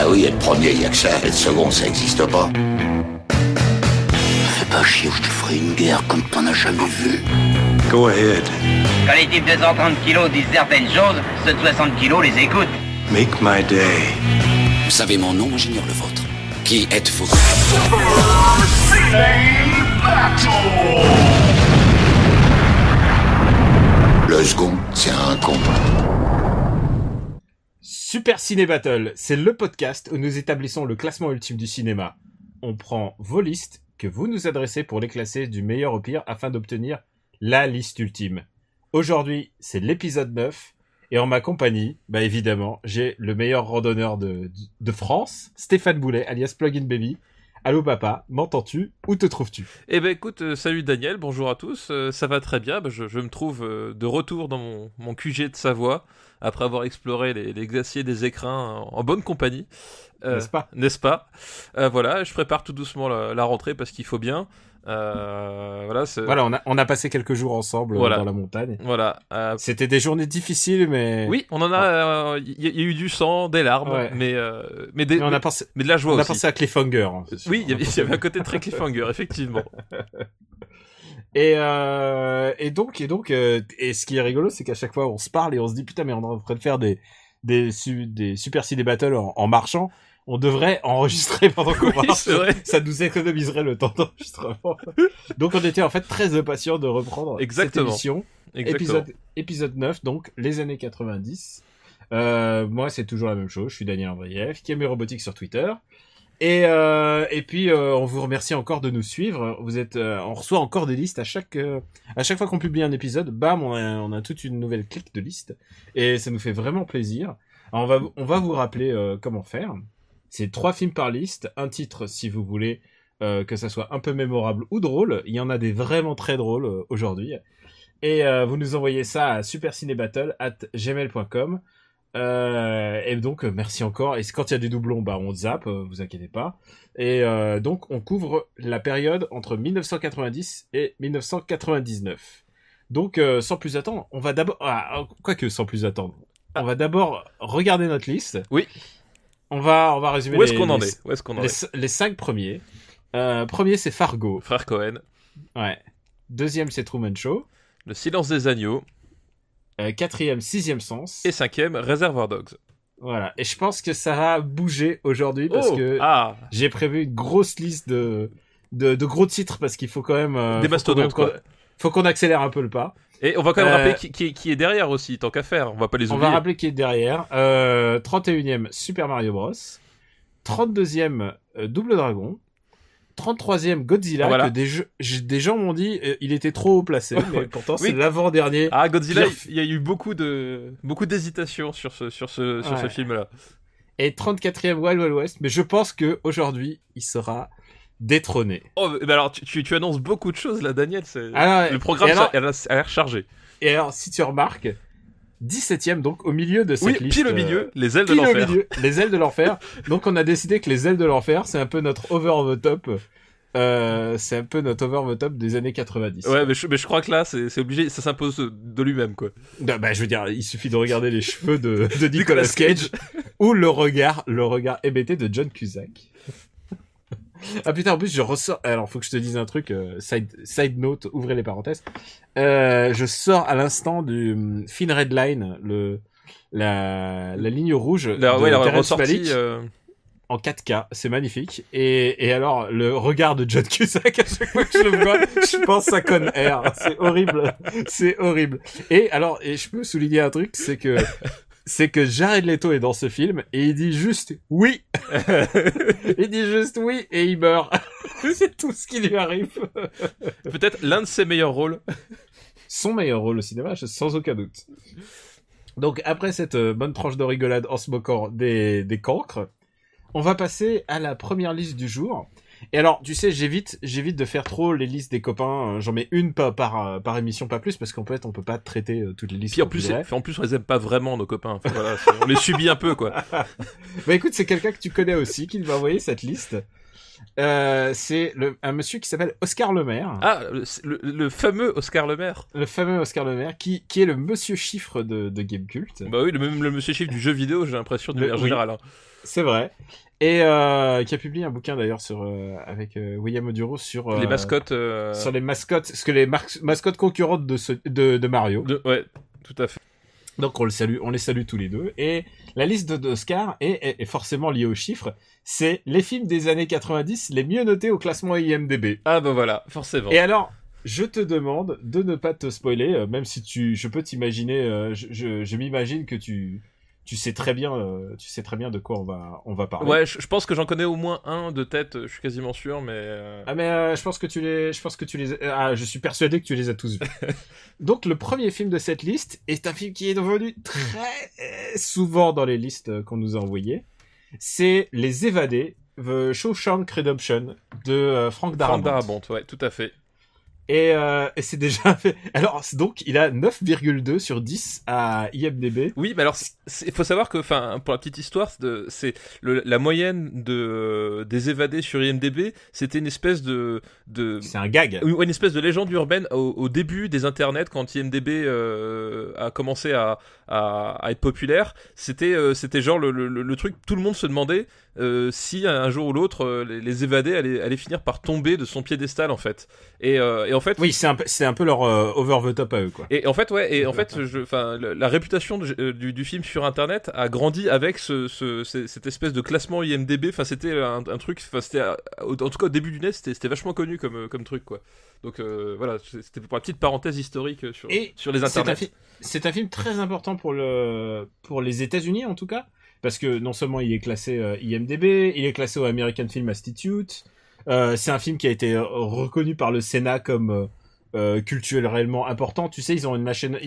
Bah oui, être premier, y a que ça. Être second, ça existe pas. Fais pas chier ou je te ferai une guerre comme t'en as jamais vu. Go ahead. Quand les types de 130 kilos disent certaines choses, ceux de 60 kilos les écoutent. Make my day. Vous savez mon nom, j'ignore le vôtre. Qui êtes-vous? Le second, c'est un con. Super Ciné Battle, c'est le podcast où nous établissons le classement ultime du cinéma. On prend vos listes que vous nous adressez pour les classer du meilleur au pire afin d'obtenir la liste ultime. Aujourd'hui, c'est l'épisode 9 et en ma compagnie, évidemment, j'ai le meilleur randonneur de France, Stéphane Boulet, alias Plugin Baby. Allô papa, m'entends-tu? Où te trouves-tu? Eh ben écoute, salut Daniel, bonjour à tous, ça va très bien, je me trouve de retour dans mon QG de Savoie, après avoir exploré les glaciers des écrins en bonne compagnie. N'est-ce pas? Voilà, je prépare tout doucement la rentrée parce qu'il faut bien. Voilà, on a passé quelques jours ensemble dans la montagne. Voilà. C'était des journées difficiles, mais... Oui, on en a... Il y a eu du sang, des larmes, ouais. mais on a pensé... mais de la joie aussi. On a pensé à Cliffhanger. Oui, il y avait un côté très Cliffhanger, effectivement. Et ce qui est rigolo, c'est qu'à chaque fois on se parle et on se dit putain, mais on est en train de faire des Super Ciné Battle en marchant. On devrait enregistrer pendant qu'on marche. C'est vrai. Ça nous économiserait le temps d'enregistrement. Donc on était en fait très impatients de reprendre cette émission. Épisode 9, donc les années 90. Moi c'est toujours la même chose, je suis Daniel Andrieff, qui aime les robotiques sur Twitter. Et puis on vous remercie encore de nous suivre. On reçoit encore des listes à chaque fois qu'on publie un épisode. Bam, on a toute une nouvelle clique de listes et ça nous fait vraiment plaisir. Alors on va vous rappeler comment faire. C'est 3 films par liste, un titre si vous voulez que ça soit un peu mémorable ou drôle. Il y en a des vraiment très drôles aujourd'hui. Et vous nous envoyez ça à supercinébattle@gmail.com. Et donc merci encore. Et quand il y a des doublons, on zappe, vous inquiétez pas. Et donc on couvre la période entre 1990 et 1999. Donc sans plus attendre, on va d'abord... sans plus attendre. On va d'abord regarder notre liste. Oui. On va résumer Où est-ce qu'on en est les 5 premiers. Premier, c'est Fargo. Frère Cohen. Ouais. Deuxième, c'est Truman Show. Le Silence des agneaux. Quatrième, Sixième Sens. Et cinquième, Reservoir Dogs. Voilà. Et je pense que ça va bouger aujourd'hui parce que j'ai prévu une grosse liste de gros titres parce qu'il faut quand même... des mastodontes, quoi. Faut qu'on accélère un peu le pas. Et on va quand même rappeler qui est derrière aussi, tant qu'à faire. On va pas les oublier. On va rappeler qui est derrière. 31e, Super Mario Bros. 32e, Double Dragon. 33e, Godzilla. Voilà. Que des gens m'ont dit il était trop haut placé, mais pourtant c'est l'avant-dernier. Ah, Godzilla, il y a eu beaucoup d'hésitation sur ce film-là. Et 34e, Wild Wild West. Mais je pense que aujourd'hui il sera détrôné. Oh, mais alors tu annonces beaucoup de choses là, Daniel. Le programme a l'air chargé. Et alors, si tu remarques, 17e, donc au milieu de cette liste. Pile au milieu, les ailes de l'enfer. Les ailes de l'enfer. Donc on a décidé que les ailes de l'enfer, c'est un peu notre over the top. C'est un peu notre over the top des années 90. Ouais, mais je crois que là, c'est obligé, ça s'impose de lui-même, quoi. Je veux dire, il suffit de regarder les cheveux de Nicolas Cage ou le regard hébété de John Cusack. Ah putain, en plus je ressors. Alors faut que je te dise un truc. Side note, ouvrez les parenthèses. Je sors à l'instant du Thin Red Line, la ligne rouge de Terrence Malick en 4K. C'est magnifique. Et alors le regard de John Cusack à chaque fois que je le vois, je pense à Con Air. C'est horrible. Et je peux souligner un truc, c'est que Jared Leto est dans ce film et il dit juste oui. Il dit juste oui et il meurt. C'est tout ce qui lui arrive. Peut-être l'un de ses meilleurs rôles. Son meilleur rôle au cinéma, sans aucun doute. Donc après cette bonne tranche de rigolade en se moquant des cancres, on va passer à la première liste du jour. Et alors, tu sais, j'évite de faire trop les listes des copains. J'en mets une par émission, pas plus, parce qu'en fait, on peut pas traiter toutes les listes. Puis en plus, on les aime pas vraiment, nos copains. Voilà, on les subit un peu, quoi. Écoute, c'est quelqu'un que tu connais aussi qui m'a envoyé cette liste. C'est un monsieur qui s'appelle Oscar Lemaire. Ah, le fameux Oscar Lemaire. Le fameux Oscar Lemaire, qui est le monsieur chiffre de Gamecult. Bah oui, même le monsieur chiffre du jeu vidéo, j'ai l'impression, d'une manière générale. Hein. C'est vrai. Et qui a publié un bouquin d'ailleurs avec William Oduro sur les mascottes. Sur les mascottes, ce que les mascottes concurrentes de Mario. Ouais, tout à fait. Donc on les salue tous les deux. Et la liste d'Oscar est forcément liée aux chiffres. C'est les films des années 90 les mieux notés au classement IMDb. Ah bah voilà, forcément. Et alors, je te demande de ne pas te spoiler, même si je peux t'imaginer, je m'imagine que tu sais très bien de quoi on va parler. Ouais, je pense que j'en connais au moins un de tête, je suis quasiment sûr, mais. Ah mais je suis persuadé que tu les as tous vus. Donc le premier film de cette liste est un film qui est devenu très souvent dans les listes qu'on nous a envoyées. C'est Les Évadés, The Shawshank Redemption de Frank Darabont. Frank Darabont, ouais, tout à fait. Et c'est déjà fait. Alors, donc, il a 9,2 sur 10 à IMDb. Oui, mais alors, il faut savoir que, enfin, pour la petite histoire, c'est la moyenne des évadés sur IMDb, c'était une espèce de c'est un gag. Oui, une espèce de légende urbaine au début des internets, quand IMDb a commencé à être populaire. C'était genre le truc, tout le monde se demandait si un jour ou l'autre, les évadés allaient finir par tomber de son piédestal, en fait. Et en fait, oui, c'est un peu leur over the top à eux, quoi. Et en fait, ouais, et en fait, la réputation du film sur Internet a grandi avec cette espèce de classement IMDb. Enfin, c'était un truc. Enfin, c'était en tout cas au début du net, c'était vachement connu comme truc, quoi. Donc voilà, c'était pour la petite parenthèse historique sur les internets. C'est un film très important pour les États-Unis, en tout cas, parce que non seulement il est classé IMDb, il est classé au American Film Institute. C'est un film qui a été reconnu par le Sénat comme culturellement important. Tu sais, ils ont une machine,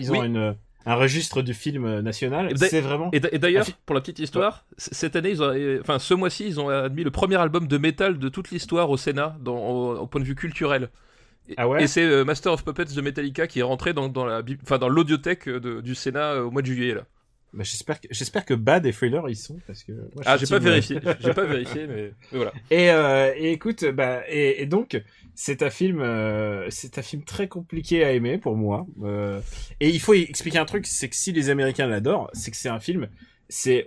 un registre du film national. C'est vraiment. Et d'ailleurs, pour la petite histoire, cette année, ce mois-ci, ils ont admis le premier album de métal de toute l'histoire au Sénat, au point de vue culturel. Ah ouais. Et c'est Master of Puppets de Metallica qui est rentré dans l'audiothèque du Sénat au mois de juillet là. Bah, j'espère que Bad et Thriller ils sont, parce que moi, j'ai pas vérifié, mais voilà. Et écoute, et donc c'est un film très compliqué à aimer pour moi. Et il faut expliquer un truc, c'est que si les Américains l'adorent, c'est que c'est un film, c'est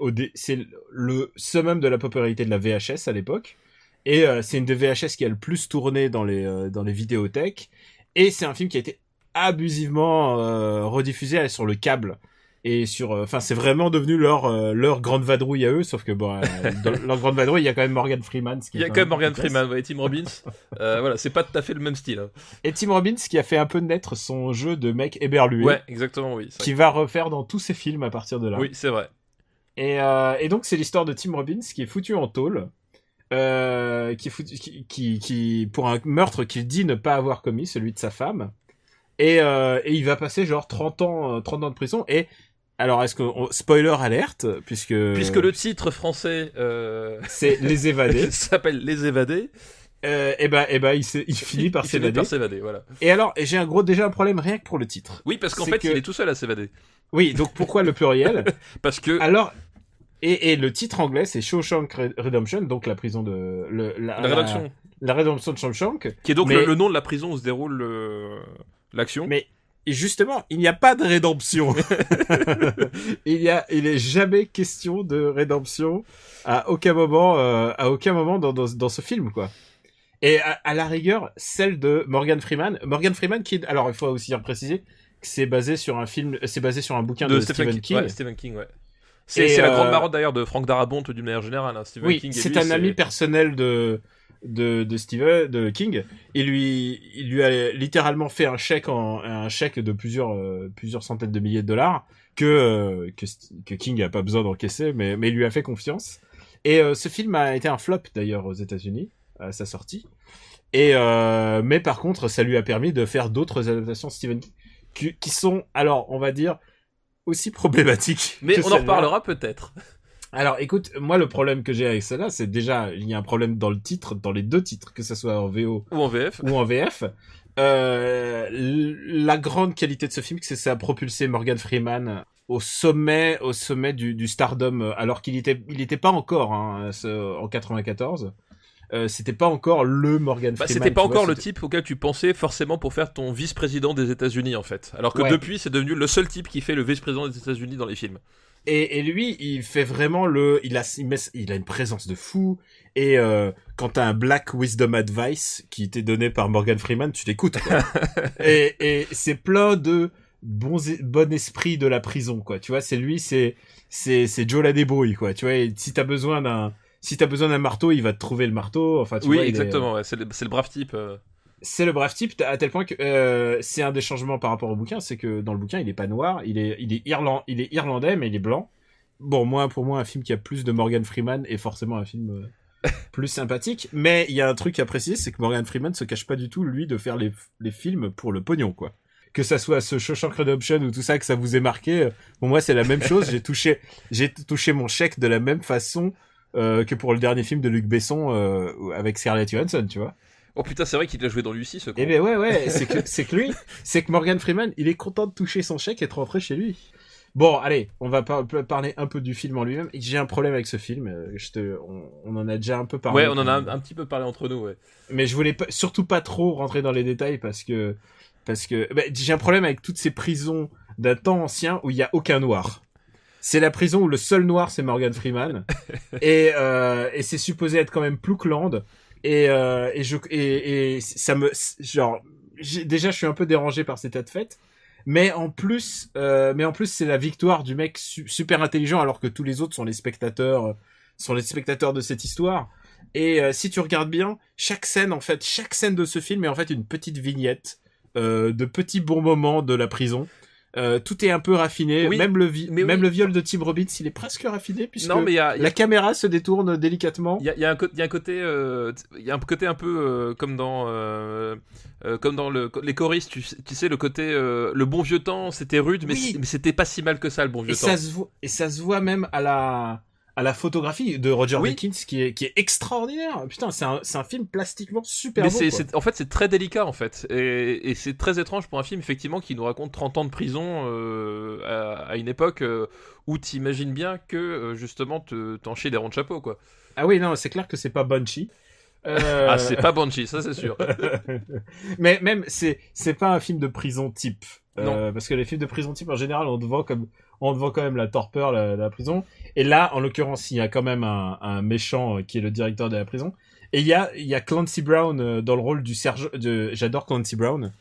le summum de la popularité de la VHS à l'époque. Et c'est une des VHS qui a le plus tourné dans les vidéothèques. Et c'est un film qui a été abusivement rediffusé sur le câble. Et c'est vraiment devenu leur grande vadrouille à eux, sauf que dans leur grande vadrouille, il y a quand même Morgan Freeman. Il y a quand même Morgan Freeman, ouais, et Tim Robbins. Voilà, c'est pas tout à fait le même style. Hein. Et Tim Robbins qui a fait un peu naître son jeu de mec éberlué. Ouais, exactement, oui. Qui va refaire dans tous ses films à partir de là. Oui, c'est vrai. Et donc c'est l'histoire de Tim Robbins qui est foutu en tôle. Qui pour un meurtre qu'il dit ne pas avoir commis, celui de sa femme. Et il va passer genre 30 ans de prison. Et alors, spoiler alerte, puisque le titre français c'est Les Évadés, s'appelle Les Évadés. Il finit par s'évader. Voilà. Et alors, j'ai déjà un problème rien que pour le titre. Oui, parce qu'en fait, il est tout seul à s'évader. Oui, donc pourquoi le pluriel? Parce que alors. Et le titre anglais, c'est Shawshank Redemption, donc la prison de la rédemption. La rédemption de Shawshank, qui est donc le nom de la prison où se déroule l'action. Mais justement, il n'y a pas de rédemption. il est jamais question de rédemption à aucun moment dans ce film, quoi. Et à la rigueur, celle de Morgan Freeman qui, alors il faut aussi préciser que c'est basé sur un bouquin de Stephen King. Ouais, Stephen King, ouais. C'est la grande marotte d'ailleurs de Frank Darabont d'une manière générale. Hein. Stephen King c'est un ami personnel de King. Il lui a littéralement fait un chèque de plusieurs centaines de milliers de dollars que King a pas besoin d'encaisser, mais il lui a fait confiance. Et ce film a été un flop d'ailleurs aux États-Unis à sa sortie. Mais par contre, ça lui a permis de faire d'autres adaptations de Stephen King qui sont, alors on va dire, aussi problématique. Mais on en reparlera peut-être. Alors, écoute, moi, le problème que j'ai avec celle-là, c'est déjà, il y a un problème dans le titre, dans les deux titres, que ce soit en VO ou en VF. La grande qualité de ce film, c'est que ça a propulsé Morgan Freeman au sommet du stardom, alors qu'il était pas encore, en 94. c'était pas encore le Morgan Freeman. C'était pas encore le type auquel tu pensais forcément pour faire ton vice-président des États-Unis en fait. Alors que depuis, c'est devenu le seul type qui fait le vice-président des États-Unis dans les films. Et lui, il fait vraiment il a une présence de fou. Et quand t'as un Black Wisdom Advice qui t'est donné par Morgan Freeman, tu l'écoutes, quoi. et c'est plein de bon esprit de la prison, quoi. Tu vois, c'est lui, c'est Joe la débrouille, quoi. Tu vois, et si t'as besoin d'un marteau, il va te trouver le marteau. Enfin, tu vois, exactement. Ouais, c'est le brave type. C'est le brave type à tel point que c'est un des changements par rapport au bouquin, c'est que dans le bouquin il est pas noir, il est irlandais mais il est blanc. Bon, pour moi un film qui a plus de Morgan Freeman est forcément un film plus sympathique, mais il y a un truc à préciser, c'est que Morgan Freeman se cache pas du tout lui de faire les films pour le pognon, quoi. Que ça soit ce Shawshank Redemption ou tout ça, que ça vous ait marqué, pour moi c'est la même chose. J'ai touché mon chèque de la même façon que pour le dernier film de Luc Besson avec Scarlett Johansson, tu vois. Oh putain, c'est vrai qu'il a joué dans Lucie, ce con. Eh ben ouais, c'est que Morgan Freeman, il est content de toucher son chèque et de rentrer chez lui. Bon, allez, on va parler un peu du film en lui-même. J'ai un problème avec ce film. On en a déjà un peu parlé. Ouais, on en a un petit peu parlé entre nous, ouais. Mais je voulais surtout pas trop rentrer dans les détails parce que j'ai un problème avec toutes ces prisons d'un temps ancien où il y a aucun noir. C'est la prison où le seul noir c'est Morgan Freeman et c'est supposé être quand même Ploukland. Et ça me déjà je suis un peu dérangé par cet état de fait, mais en plus c'est la victoire du mec super intelligent alors que tous les autres sont les spectateurs de cette histoire. Et si tu regardes bien, chaque scène de ce film est en fait une petite vignette de petits bons moments de la prison. Tout est un peu raffiné, oui, même le viol de Tim Robbins, il est presque raffiné puisque la caméra se détourne délicatement. Il y a un côté un peu comme dans les choristes, tu sais le côté le bon vieux temps, c'était rude, mais c'était pas si mal que ça le bon vieux temps. Ça se voit même à la photographie de Roger Deakins qui est extraordinaire. Putain, c'est un film plastiquement super beau. En fait, c'est très délicat, en fait. Et c'est très étrange pour un film, effectivement, qui nous raconte 30 ans de prison à une époque où t'imagines bien que, justement, t'en chies des ronds de chapeau, quoi. Ah oui, non, c'est clair que c'est pas Banshee. Ah, c'est pas Banshee, ça c'est sûr. Mais même, c'est pas un film de prison type. Non. Parce que les films de prison type, en général, on te vend quand même la torpeur, la prison. Et là, en l'occurrence, il y a quand même un méchant qui est le directeur de la prison. Et il y a Clancy Brown dans le rôle du sergent. J'adore Clancy Brown.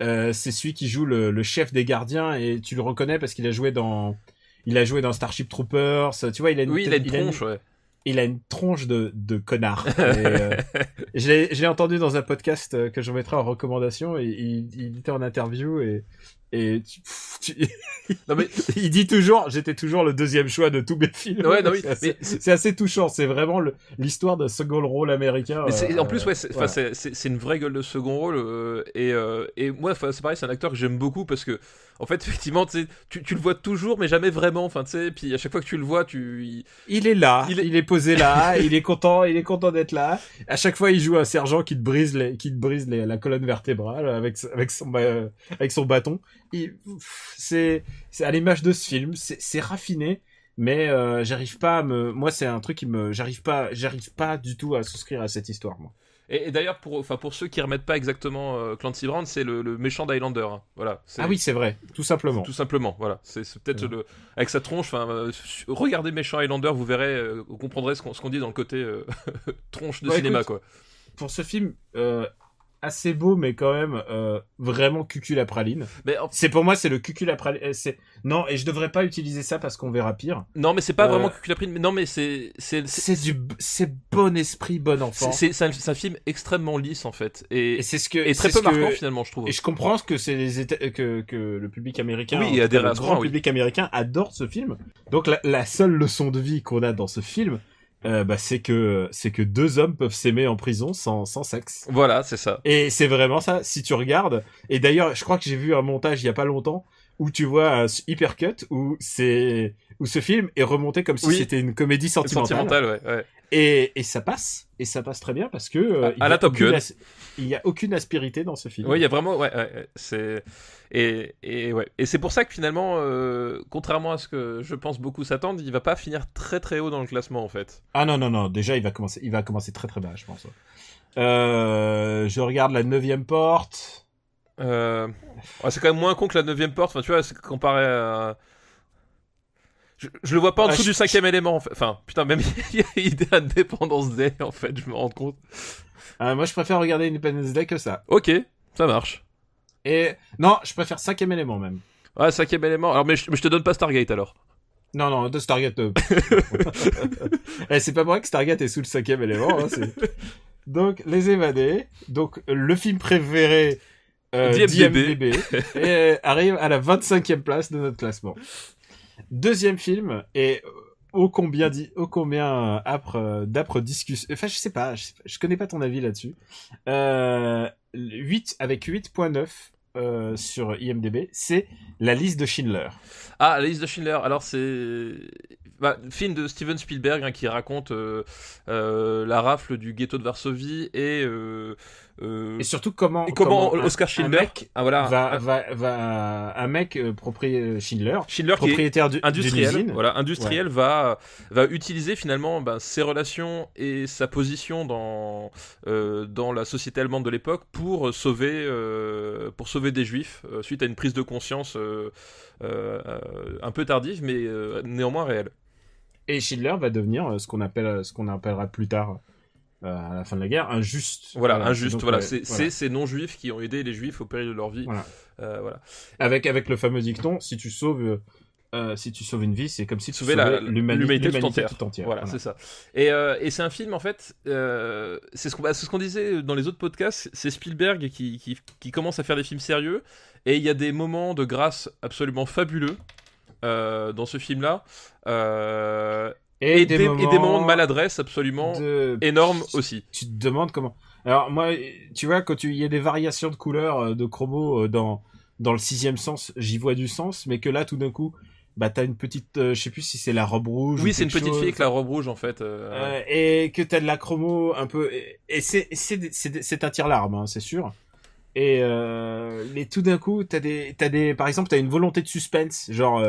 C'est celui qui joue le chef des gardiens et tu le reconnais parce qu'il a joué dans Starship Troopers. Tu vois, il a une tronche, ouais. Il a une tronche de connard. Je l'ai entendu dans un podcast que je mettrai en recommandation et il était en interview non mais il dit toujours j'étais toujours le deuxième choix de tous mes films. Ouais, non, oui, c'est assez touchant, c'est vraiment l'histoire d'un second rôle américain. Mais en plus c'est une vraie gueule de second rôle et moi c'est pareil, c'est un acteur que j'aime beaucoup parce que en fait effectivement tu le vois toujours mais jamais vraiment, enfin tu sais, puis à chaque fois que tu le vois il est là, il est posé là, il est content d'être là. À chaque fois il joue un sergent qui te brise la colonne vertébrale avec son bâton. C'est à l'image de ce film, c'est raffiné, mais j'arrive pas moi c'est un truc j'arrive pas du tout à souscrire à cette histoire, moi. Et d'ailleurs pour ceux qui remettent pas exactement Clancy Brown, c'est le méchant d'Highlander, hein. Voilà. Ah oui, c'est vrai, tout simplement. Tout simplement, voilà. C'est peut-être avec sa tronche. Regardez méchant Highlander, vous verrez, vous comprendrez ce qu'on dit dans le côté tronche de cinéma, écoute, quoi. Pour ce film. Assez beau, mais quand même vraiment cucul-à-praline. Pour moi, c'est le cucul-à-praline. Non, et je devrais pas utiliser ça parce qu'on verra pire. Non, mais c'est pas vraiment cucul-à-praline. Non, mais c'est bon esprit, bon enfant. C'est un film extrêmement lisse en fait, et c'est très peu marquant finalement, je trouve. Et je comprends que que le public américain, le grand public américain adore ce film. Donc la seule leçon de vie qu'on a dans ce film. C'est que deux hommes peuvent s'aimer en prison sans sexe. Voilà, c'est ça. Et c'est vraiment ça, si tu regardes. Et d'ailleurs, je crois que j'ai vu un montage il y a pas longtemps où tu vois un hypercut où ce film est remonté comme si c'était une comédie sentimentale. Ouais. Et ça passe très bien parce que à la Top Gun. Il y a aucune aspérité dans ce film. Oui, il y a vraiment c'est et c'est pour ça que finalement contrairement à ce que je pense beaucoup s'attendent, il va pas finir très très haut dans le classement en fait. Ah non, déjà il va commencer très très bas, je pense. Je regarde la 9e porte. C'est quand même moins con que la 9e porte, enfin tu vois, c'est comparé à je le vois pas en dessous du 5e élément en fait. Enfin putain, même il y a idée Independence Day en fait, je me rends compte. Moi je préfère regarder Independence Day que ça. Ok, ça marche. Et non, je préfère 5e élément même. Ouais, 5e élément. Alors mais je te donne pas Stargate alors. Non, de Stargate. C'est pas vrai que Stargate est sous le 5e élément. Hein, Donc, Les Évadés. Donc, le film préféré d'IMDb. Et arrive à la 25e place de notre classement. Deuxième film, et ô combien d'âpres discussions. Enfin, je sais pas, je connais pas ton avis là-dessus. 8 avec 8.9 sur IMDb, c'est La Liste de Schindler. Ah, La Liste de Schindler. Alors c'est film de Steven Spielberg qui raconte la rafle du ghetto de Varsovie et surtout comment Oscar Schindler un mec Schindler propriétaire industriel industriel va utiliser finalement ses relations et sa position dans la société allemande de l'époque pour sauver des juifs suite à une prise de conscience un peu tardive mais néanmoins réelle. Et Schindler va devenir ce qu'on appellera plus tard à la fin de la guerre, injuste. C'est ces non-juifs qui ont aidé les juifs au péril de leur vie. Voilà. Avec le fameux dicton, si tu sauves une vie, c'est comme si tu sauvais l'humanité tout entière. Voilà, c'est ça. Et c'est un film, en fait, c'est ce qu'on disait dans les autres podcasts, c'est Spielberg qui commence à faire des films sérieux, et il y a des moments de grâce absolument fabuleux dans ce film-là. Et des moments de maladresse absolument énormes aussi. Tu te demandes comment. Alors moi, tu vois, quand il y a des variations de couleurs, de chromos dans le 6e sens, j'y vois du sens, mais que là, tout d'un coup, t'as une petite, je sais plus si c'est la robe rouge. Oui, c'est une petite fille avec la robe rouge en fait. Et que t'as de la chromo un peu, et c'est un tire-larme, hein, c'est sûr. Et tout d'un coup par exemple t'as une volonté de suspense, genre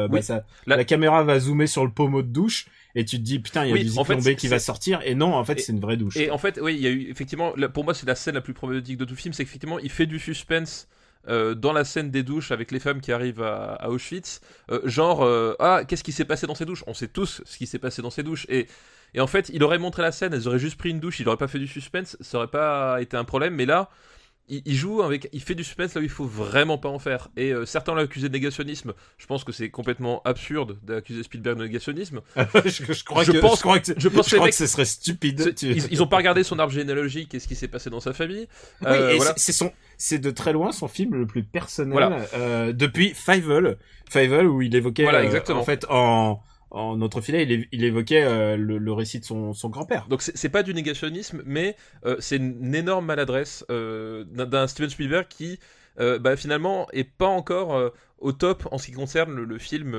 la caméra va zoomer sur le pommeau de douche et tu te dis putain il y a du zik qui va sortir, et non en fait c'est une vraie douche. Et en fait oui, il y a eu effectivement, pour moi c'est la scène la plus problématique de tout le film, c'est qu'effectivement il fait du suspense dans la scène des douches avec les femmes qui arrivent à Auschwitz, qu'est-ce qui s'est passé dans ces douches, on sait tous ce qui s'est passé dans ces douches, et en fait il aurait montré la scène, elles auraient juste pris une douche, il aurait pas fait du suspense, ça aurait pas été un problème, mais là il fait du suspense là où il faut vraiment pas en faire. Et certains l'ont accusé de négationnisme. Je pense que c'est complètement absurde d'accuser Spielberg de négationnisme. Je pense que ce serait stupide. Ils ont pas regardé son arbre généalogique et ce qui s'est passé dans sa famille. C'est de très loin son film le plus personnel depuis Fievel où il évoquait en fait en notre filet, il évoquait le récit de son grand-père. Donc c'est pas du négationnisme, mais c'est une énorme maladresse d'un Steven Spielberg qui finalement est pas encore au top en ce qui concerne le film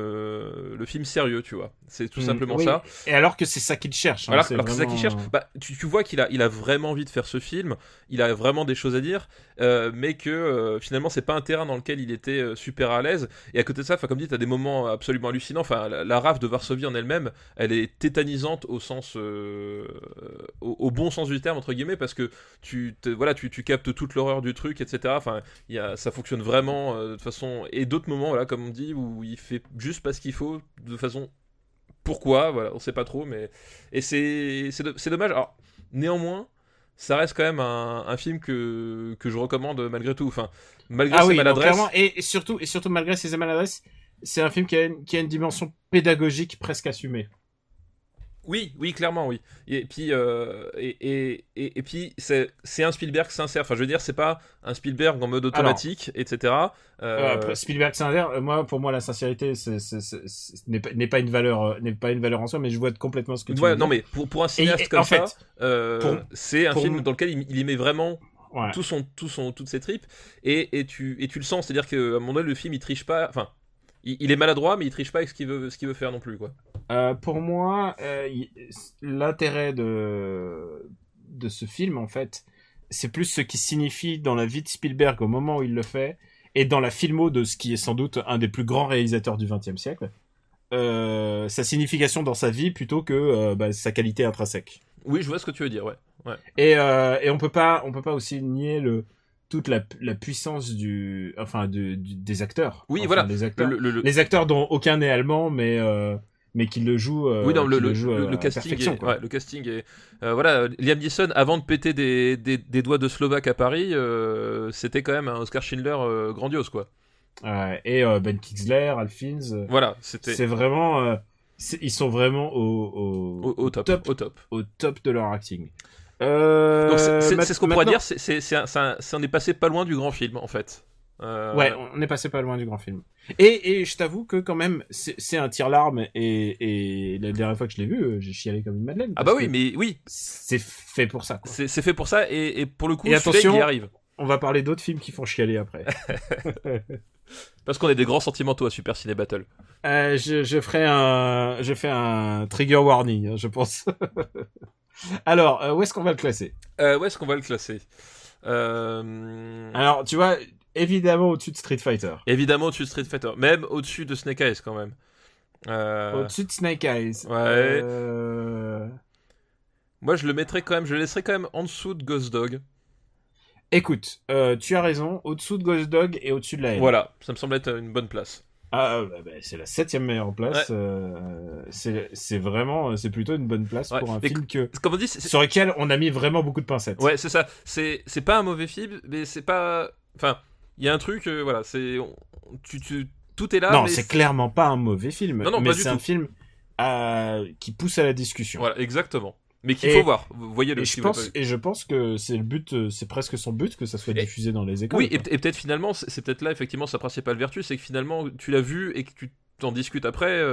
sérieux, tu vois. C'est tout simplement ça. Et alors que c'est ça qu'il cherche. Alors que c'est ça qu'il cherche. Tu vois qu'il a vraiment envie de faire ce film. Il a vraiment des choses à dire, mais que finalement c'est pas un terrain dans lequel il était super à l'aise. Et à côté de ça, comme dit, t'as des moments absolument hallucinants. Enfin, la rafle de Varsovie en elle-même, elle est tétanisante au sens, au bon sens du terme entre guillemets, parce que tu captes toute l'horreur du truc, etc. Enfin, ça fonctionne vraiment de façon, et d'autres moments, comme on dit, où il fait juste pas ce qu'il faut, de façon pourquoi, on sait pas trop, mais et c'est dommage. Alors néanmoins, ça reste quand même un film que je recommande malgré tout. Enfin, malgré ses maladresses. Clairement, et surtout malgré ses maladresses, c'est un film qui a une dimension pédagogique presque assumée. Oui, clairement, oui. Et puis, et puis c'est un Spielberg sincère. Enfin, je veux dire, c'est pas un Spielberg en mode automatique, etc. Spielberg sincère. Pour moi, la sincérité, n'est pas une valeur en soi, mais je vois complètement ce que tu veux dire. Non, mais pour un cinéaste comme ça, c'est un film dans lequel il y met vraiment toutes ses tripes, et tu le sens. C'est-à-dire qu'à mon avis, le film, il triche pas. Enfin, il est maladroit, mais il triche pas avec ce qu'il veut faire non plus, quoi. Pour moi, l'intérêt de ce film, en fait, c'est plus ce qui signifie dans la vie de Spielberg au moment où il le fait, et dans la filmo de ce qui est sans doute un des plus grands réalisateurs du XXe siècle. Sa signification dans sa vie plutôt que sa qualité intrinsèque. Oui, je vois ce que tu veux dire, ouais. Et on peut pas aussi nier toute la puissance des acteurs. Oui, voilà. Les acteurs dont aucun n'est allemand, mais qui le jouent. Oui, non, le casting le casting est voilà. Liam Neeson, avant de péter des doigts de Slovaque à Paris, c'était quand même un Oscar Schindler grandiose, quoi. Et Ben Kingsley, Ralph Fiennes. Voilà, c'est vraiment. Ils sont vraiment au top de leur acting. Donc c'est ce qu'on pourrait dire. On est passé pas loin du grand film, en fait. Ouais, on est passé pas loin du grand film. Et je t'avoue que quand même, c'est un tire-larme, et la dernière fois que je l'ai vu, j'ai chialé comme une madeleine. Ah bah oui, mais oui. C'est fait pour ça, quoi. C'est fait pour ça, et pour le coup, et attention, il y arrive. On va parler d'autres films qui font chialer après. Parce qu'on est des grands sentimentaux à Super Ciné Battle. Je fais un trigger warning, je pense. Alors, où est-ce qu'on va le classer ? Alors, tu vois, évidemment au-dessus de Street Fighter. Même au-dessus de Snake Eyes, quand même. Au-dessus de Snake Eyes. Ouais. Moi, je le laisserai quand même en dessous de Ghost Dog. Écoute, tu as raison, au-dessous de Ghost Dog et au-dessus de la haine. Voilà, ça me semble être une bonne place. C'est la 7e meilleure place. Ouais. C'est plutôt une bonne place pour un film comme on dit, sur lequel on a mis vraiment beaucoup de pincettes. Ouais, c'est ça. C'est pas un mauvais film, mais c'est pas. Enfin, il y a un truc, voilà, tout est là. Non, c'est clairement pas un mauvais film. Non, mais c'est un film qui pousse à la discussion. Voilà, exactement. Mais qu'il faut voir. Vous voyez le. Je pense que c'est le but, c'est presque son but que ça soit diffusé dans les écoles. Oui, et peut-être finalement, c'est peut-être là effectivement sa principale vertu, c'est que finalement tu l'as vu et que tu t'en discutes après,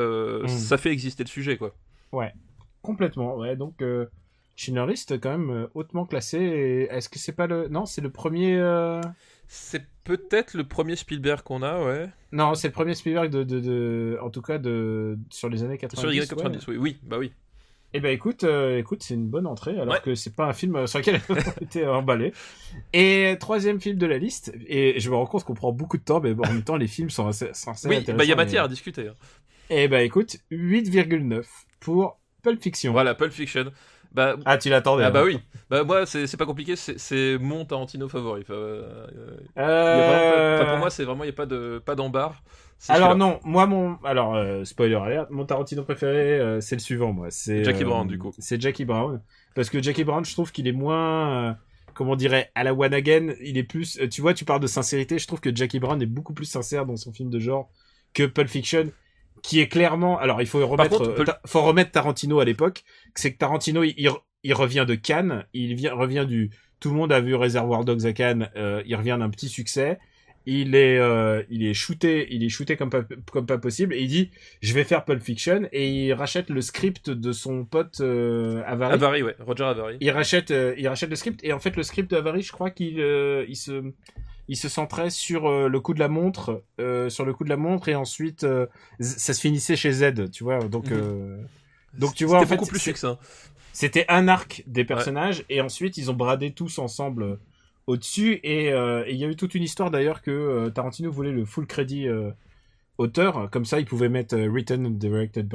ça fait exister le sujet, quoi. Ouais, complètement. Ouais, donc Schindler List quand même hautement classé. Et est-ce que c'est pas c'est le premier. C'est peut-être le premier Spielberg qu'on a, ouais. Non, c'est le premier Spielberg en tout cas sur les années 90. Sur les années 90, ouais. Oui, bah oui. Eh ben écoute, c'est une bonne entrée, alors que c'est pas un film sur lequel on était emballé. Et troisième film de la liste, et je me rends compte qu'on prend beaucoup de temps, mais bon, en même temps les films sont assez intéressants. Oui, bah il y a matière à discuter. Hein. Eh ben écoute, 8,9 pour Pulp Fiction. Voilà, Pulp Fiction. Tu l'attendais. Ah bah oui. Bah moi c'est pas compliqué, c'est mon Tarantino favori. Pour moi c'est vraiment, il y a pas d'embarre. Alors non, spoiler alert, mon Tarantino préféré c'est le suivant, moi. C'est Jackie Brown, du coup. C'est Jackie Brown, parce que Jackie Brown, je trouve qu'il est moins comment on dirait, à la one again, il est plus tu vois, tu parles de sincérité, je trouve que Jackie Brown est beaucoup plus sincère dans son film de genre que Pulp Fiction, qui est clairement, alors il faut remettre Tarantino à l'époque, c'est que Tarantino il revient de Cannes, revient tout le monde a vu Reservoir Dogs à Cannes, il revient d'un petit succès. Il est shooté comme pas possible, et il dit je vais faire Pulp Fiction, et il rachète le script de son pote Avary. Avary, ouais, Roger Avary. Il rachète le script, et en fait le script de Avary, je crois qu'il se centrait sur le coup de la montre, et ensuite ça se finissait chez Z, tu vois, donc tu vois, en fait, beaucoup plus succinct. C'était un arc des personnages, et ensuite ils ont bradé tous ensemble au-dessus, et il y a eu toute une histoire d'ailleurs que Tarantino voulait le full crédit auteur, comme ça il pouvait mettre written and directed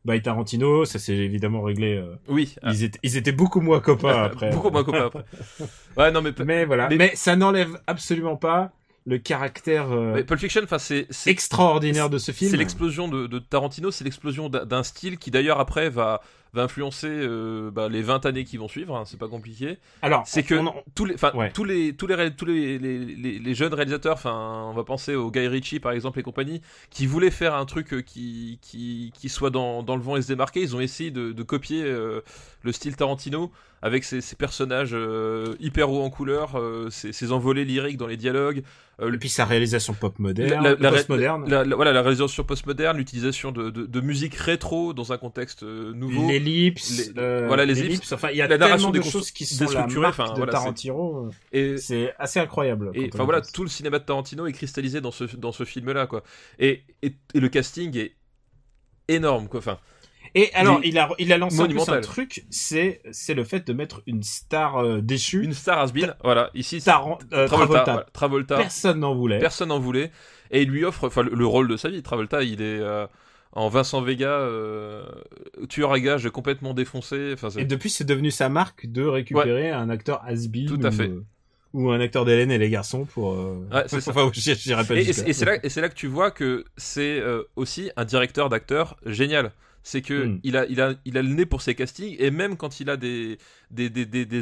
by Tarantino. Ça s'est évidemment réglé. Oui. Ils étaient beaucoup moins copains après. Beaucoup moins copains après. Ouais, non, mais voilà. Mais ça n'enlève absolument pas le caractère Pulp Fiction, c'est extraordinaire de ce film. C'est l'explosion de Tarantino, c'est l'explosion d'un style qui d'ailleurs après va influencer les 20 années qui vont suivre, hein, c'est pas compliqué. Alors, c'est que tous les jeunes réalisateurs, on va penser au Guy Ritchie par exemple et compagnie, qui voulaient faire un truc qui soit dans le vent et se démarquer, ils ont essayé de copier le style Tarantino avec ces personnages hyper hauts en couleur, ces envolées lyriques dans les dialogues. Et puis sa réalisation pop-moderne, postmoderne. La réalisation postmoderne, l'utilisation de musique rétro dans un contexte nouveau. Les l'ellipse, les ellipses. Enfin, il y a la tellement de choses qui sont la marque de Tarantino. Et c'est assez incroyable. Et enfin voilà, tout le cinéma de Tarantino est cristallisé dans ce film-là, quoi. Et le casting est énorme, quoi. Enfin. Et alors, il a lancé en plus un truc, c'est le fait de mettre une star déchue. Une star has-been, voilà. Ici, Travolta. Travolta. Personne n'en voulait. Et il lui offre, le rôle de sa vie. Travolta, il est en Vincent Vega, tueur à gages complètement défoncé. Et depuis, c'est devenu sa marque de récupérer un acteur has-been. Tout à fait. Ou un acteur d'Hélène et les garçons pour. C'est ça. Enfin, j'irai pas jusque-là. Et c'est là que tu vois que c'est aussi un directeur d'acteurs génial. C'est que il a le nez pour ses castings, et même quand il a des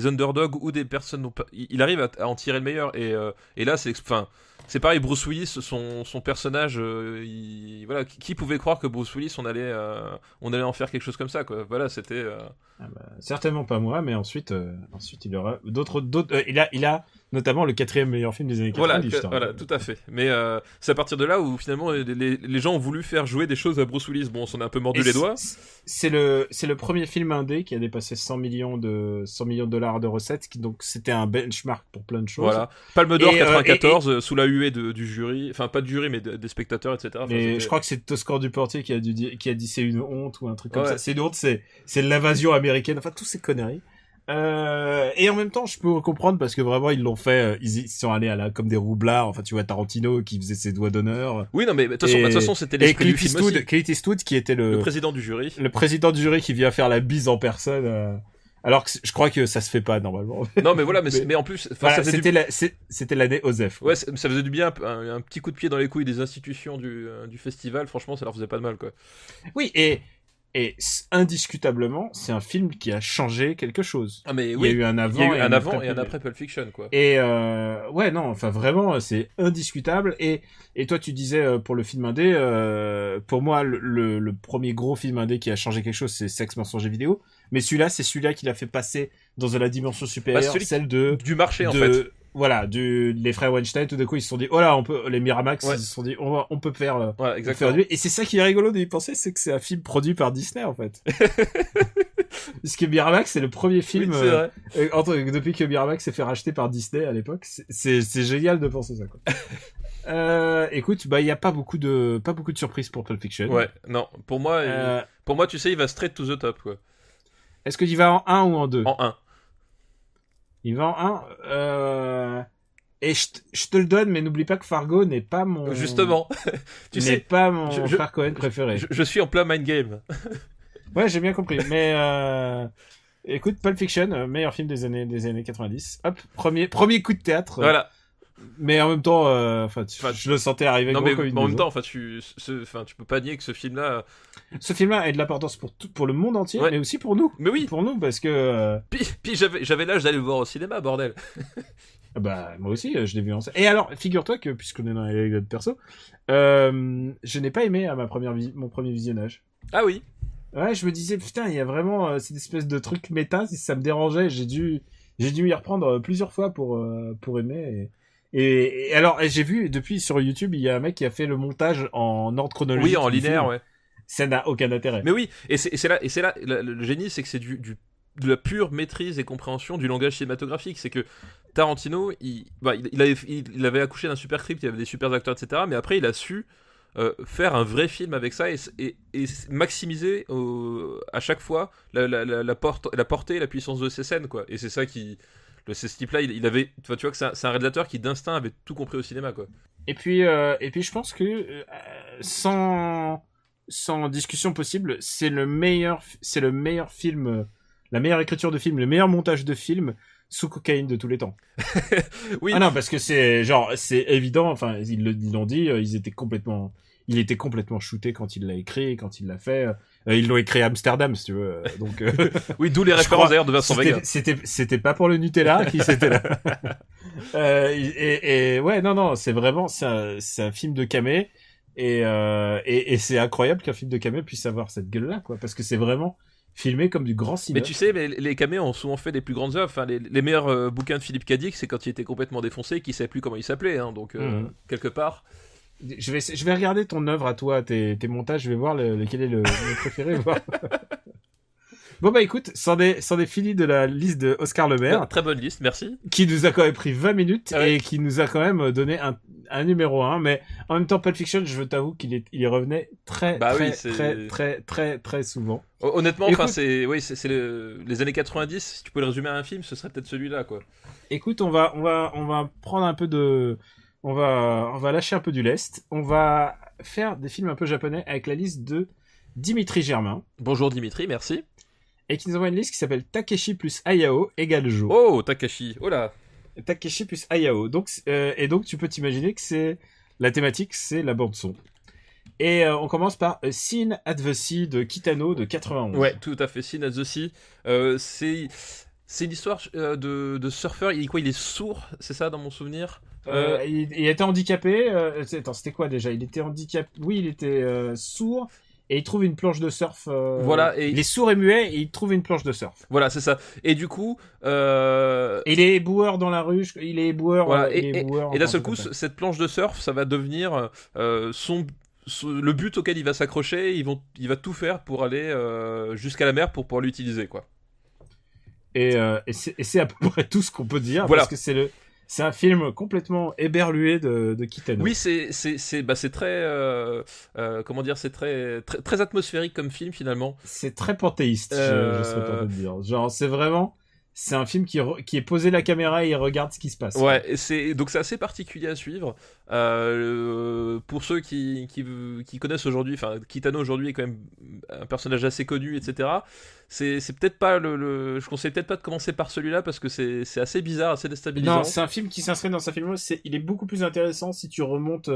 underdogs ou des personnes, il arrive à en tirer le meilleur. Et là, c'est pareil, Bruce Willis, son personnage, voilà, qui pouvait croire que Bruce Willis, on allait en faire quelque chose comme ça, quoi. Voilà, c'était. Certainement pas moi, mais ensuite il aura d'autres. Il a notamment le 4e meilleur film des années 90. Voilà, tout à fait. Mais c'est à partir de là où finalement les gens ont voulu faire jouer des choses à Bruce Willis. Bon, on s'en est un peu mordu les doigts. C'est le premier film indé qui a dépassé 100 millions de dollars de recettes, donc c'était un benchmark pour plein de choses. Voilà. Palme d'Or 94 sous la huée du jury, enfin pas du jury mais des spectateurs, etc. Enfin, mais je crois que c'est Toscan Duportier qui a dit c'est une honte ou un truc comme ça. C'est une honte, c'est l'invasion américaine, enfin tous ces conneries. Et en même temps, je peux comprendre parce que vraiment ils l'ont fait, ils sont allés comme des roublards. Enfin, tu vois Tarantino qui faisait ses doigts d'honneur. Oui, non, mais de toute façon, c'était l'esprit du film aussi. Clint Eastwood qui était le président du jury. Le président du jury qui vient faire la bise en personne. Alors que je crois que ça se fait pas normalement. Non, mais voilà, mais en plus, voilà, c'était l'année Osef. Ouais, ça faisait du bien, un petit coup de pied dans les couilles des institutions du festival. Franchement, ça leur faisait pas de mal, quoi. Oui, et indiscutablement, c'est un film qui a changé quelque chose. Ah mais oui, il y a eu un avant, et un après Pulp Fiction, quoi. Et ouais, non, enfin vraiment, c'est indiscutable. Et toi, tu disais pour le film indé, pour moi, le premier gros film indé qui a changé quelque chose, c'est Sexe, mensonge et vidéo. Mais c'est celui-là qui l'a fait passer dans la dimension supérieure, celle du marché, en fait. Voilà, les frères Weinstein, tout d'un coup, ils se sont dit, oh là, les Miramax, ils se sont dit, on peut faire, voilà, exactement. Et c'est ça qui est rigolo d'y penser, c'est que c'est un film produit par Disney, en fait. Puisque Miramax, c'est le premier film, depuis que Miramax s'est fait racheter par Disney à l'époque. C'est génial de penser ça, quoi. Écoute, il y a pas beaucoup de surprises pour Pulp Fiction. Ouais, non, pour moi, tu sais, il va straight to the top, quoi. Est-ce que tu vas en 1 ou en 2? En 1. Il va en 1. Et je te le donne, mais n'oublie pas que Fargo n'est pas mon... Justement. n'est pas mon frère Cohen préféré. Je suis en plein mind game. Ouais, j'ai bien compris. Mais écoute, Pulp Fiction, meilleur film des années 90. Hop, premier coup de théâtre. Voilà. Mais en même temps, je le sentais arriver. Non, mais en même temps, tu peux pas nier que ce film-là a de l'importance pour le monde entier, mais aussi pour nous. Mais oui, pour nous, parce que. Puis j'avais l'âge d'aller le voir au cinéma, bordel. Bah moi aussi, je l'ai vu en salle. Et alors, figure-toi que puisqu'on est dans les anecdotes perso, je n'ai pas aimé à mon premier visionnage. Ah oui. Ouais, je me disais putain, il y a vraiment cette espèce de truc méta, ça me dérangeait. J'ai dû m'y reprendre plusieurs fois pour aimer. Et alors, j'ai vu, depuis sur YouTube, il y a un mec qui a fait le montage en ordre chronologique. Oui, en linéaire, ouais. Ça n'a aucun intérêt. Mais oui, et c'est là, le génie, c'est que c'est de la pure maîtrise et compréhension du langage cinématographique. C'est que Tarantino, il avait accouché d'un super script, il y avait des super acteurs, etc. Mais après, il a su faire un vrai film avec ça et maximiser à chaque fois la portée et la puissance de ses scènes, quoi. Et c'est ça qui... ce type-là, il avait, tu vois que c'est un réalisateur qui d'instinct avait tout compris au cinéma, quoi. Et puis je pense que sans discussion possible, c'est le meilleur film, la meilleure écriture de film, le meilleur montage de film sous cocaïne de tous les temps. Oui. Ah non, parce que c'est évident. Enfin, ils l'ont dit, il était complètement shooté quand il l'a écrit, quand il l'a fait. Ils l'ont écrit à Amsterdam, si tu veux. Donc, oui, d'où les références d'ailleurs de Vincent Vega. C'était pas pour le Nutella qui c'était là. Et ouais, non, c'est vraiment, c'est un film de camé. Et c'est incroyable qu'un film de camé puisse avoir cette gueule-là, quoi. Parce que c'est vraiment filmé comme du grand cinéma. Mais tu sais, les camés ont souvent fait les plus grandes œuvres. Enfin, les meilleurs bouquins de Philippe Cadic, c'est quand il était complètement défoncé et qu'il savait plus comment il s'appelait. Hein, donc, quelque part... Je vais regarder ton œuvre à toi, tes montages, je vais voir lequel est le préféré. Voir. Bon bah écoute, c'en est fini de la liste de Oscar Le Maire. Très bonne liste, merci. Qui nous a quand même pris 20 minutes et qui nous a quand même donné un numéro 1. Mais en même temps, Pulp Fiction, je t'avoue qu'il y revenait très souvent. Honnêtement, enfin c'est les années 90. Si tu peux le résumer à un film, ce serait peut-être celui-là, quoi. Écoute, on va prendre un peu de, on va lâcher un peu du lest. On va faire des films un peu japonais avec la liste de Dimitri Germain. Bonjour Dimitri, merci. Et qui nous envoie une liste qui s'appelle Takeshi plus Hayao égale Jo. Oh, Takashi, oh là. Takeshi plus Hayao. Donc, tu peux t'imaginer que la thématique, c'est la bande son. Et on commence par Scene at the Sea de Kitano de 91. Ouais, tout à fait. Scene at the Sea. C'est une histoire de surfeur. Il est sourd, c'est ça dans mon souvenir. Il était handicapé. Attends, c'était quoi déjà? Il était handicapé. Oui, il était sourd. Et il trouve une planche de surf. Voilà. Il est sourd et muet et il trouve une planche de surf. Voilà, c'est ça. Et du coup, il est éboueur dans la rue. Il est éboueur. Voilà. Et d'un seul coup, cette planche de surf, ça va devenir le but auquel il va s'accrocher. Il va tout faire pour aller jusqu'à la mer pour pouvoir l'utiliser, quoi. Et c'est à peu près tout ce qu'on peut dire. Voilà. Parce que c'est un film complètement éberlué de Kitano. Oui, c'est très comment dire, c'est très atmosphérique comme film finalement. C'est très panthéiste, je serais tenté de dire. Genre c'est un film qui est posé la caméra et il regarde ce qui se passe. Ouais, donc c'est assez particulier à suivre. Pour ceux qui connaissent aujourd'hui, enfin Kitano aujourd'hui est quand même un personnage assez connu, etc. C'est peut-être pas je conseille peut-être pas de commencer par celui-là parce que c'est assez bizarre, assez déstabilisant. Non, c'est un film qui s'inscrit dans sa filmographie. Il est beaucoup plus intéressant si tu remontes.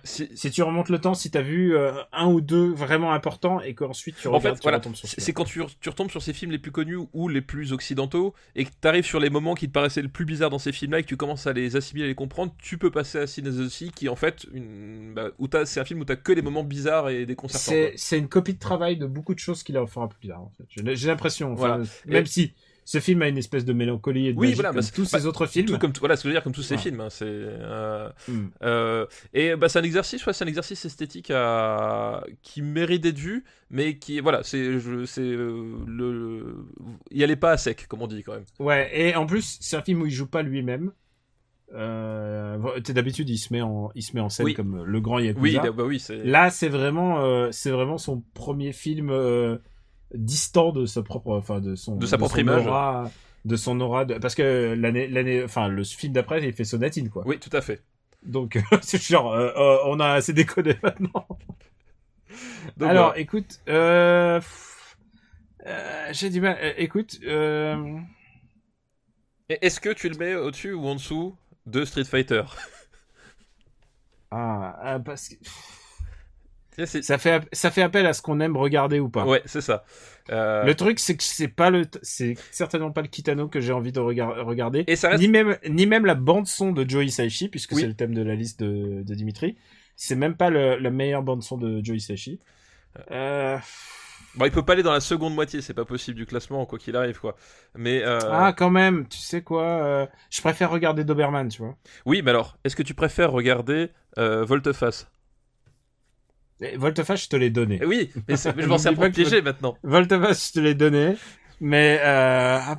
Si tu remontes le temps, si t'as vu un ou deux vraiment importants et qu'ensuite tu regardes. En fait, voilà, retombes sur c'est quand tu retombes sur ces films les plus connus ou les plus occidentaux et que t'arrives sur les moments qui te paraissaient le plus bizarres dans ces films-là et que tu commences à les assimiler, à les comprendre, tu peux passer à Scene at the Sea qui en fait c'est un film où t'as que les moments bizarres et déconcertants. C'est une copie de travail de beaucoup de choses qu'il a fait un peu plus tard. En fait. J'ai l'impression. Voilà. Même si ce film a une espèce de mélancolie et de magie comme tous ces autres films. Voilà ce que je veux dire, comme tous ces films. Hein, c'est un exercice, c'est un exercice esthétique qui mérite d'être vu, mais qui il allait pas à sec, comme on dit quand même. Ouais, et en plus c'est un film où il joue pas lui-même. D'habitude il se met en scène comme le grand Yakuza. Oui, là c'est vraiment son premier film distant de sa propre image, de son aura parce que le film d'après il fait Sonatine, quoi. Oui, tout à fait. Donc c'est genre on a assez déconné maintenant. Donc, alors voilà. Écoute, j'ai du mal. Écoute, est-ce que tu le mets au-dessus ou en dessous de Street Fighter? Parce que ça fait appel à ce qu'on aime regarder ou pas. Ouais, c'est ça. Le truc, c'est que c'est certainement pas le Kitano que j'ai envie de regarder. Et ça reste... ni même la bande son de Joe Hisaishi, puisque c'est le thème de la liste de Dimitri. C'est même pas la meilleure bande son de Joe Hisaishi. Il peut pas aller dans la seconde moitié, c'est pas possible du classement, quoi qu'il arrive, quoi. Mais quand même, tu sais quoi, je préfère regarder Doberman, tu vois. Oui, mais alors, est-ce que tu préfères regarder Volte-Face? Volte-Face, je te l'ai donné. Oui, mais je pensais à me piéger maintenant. Volte-Face, je te l'ai donné. Mais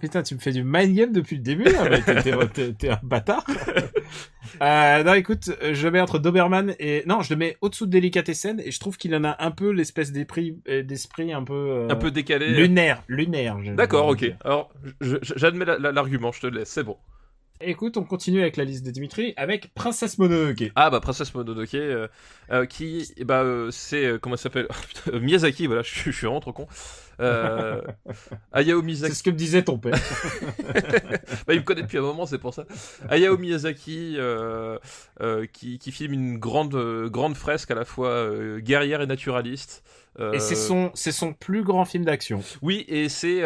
putain, tu me fais du mind game depuis le début là, mais t'es un bâtard. Non, écoute, je le mets entre Doberman et je le mets au-dessous de Delicatessen et je trouve qu'il en a un peu l'espèce d'esprit un peu décalé, lunaire. D'accord, ok. Alors j'admets l'argument, je te laisse, c'est bon. Écoute, on continue avec la liste de Dimitri avec Princesse Mononoke. Princesse Mononoke, qui c'est comment ça s'appelle? Miyazaki, voilà, je suis vraiment trop con. Hayao Miyazaki. C'est ce que me disait ton père. Il me connaît depuis un moment, c'est pour ça. Hayao Miyazaki qui filme une grande fresque à la fois guerrière et naturaliste. Et c'est son plus grand film d'action. Oui, et c'est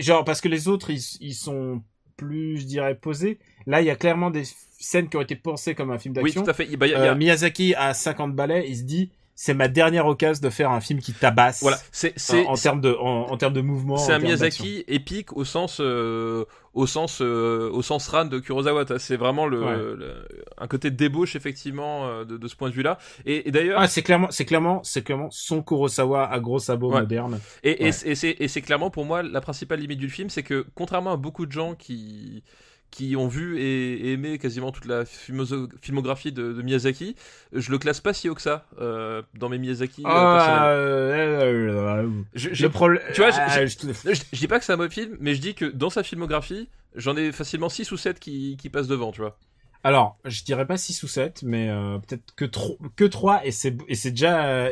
genre parce que les autres ils sont plus, je dirais, posés. Là, il y a clairement des scènes qui ont été pensées comme un film d'action. Oui, tout à fait. Miyazaki a 50 balais, il se dit c'est ma dernière occasion de faire un film qui tabasse. Voilà, en termes de mouvement. C'est un Miyazaki épique au sens Ran de Kurosawa. C'est vraiment un côté de débauche effectivement de ce point de vue-là. Et d'ailleurs, c'est clairement son Kurosawa à gros sabots moderne. Et c'est clairement pour moi la principale limite du film, c'est que contrairement à beaucoup de gens qui ont vu et aimé quasiment toute la filmographie de Miyazaki, je le classe pas si haut que ça dans mes Miyazaki personnels. Tu vois, je dis pas que c'est un mauvais film, mais je dis que dans sa filmographie, j'en ai facilement 6 ou 7 qui passent devant, tu vois. Alors, je dirais pas 6 ou 7, mais peut-être que 3, et c'est déjà...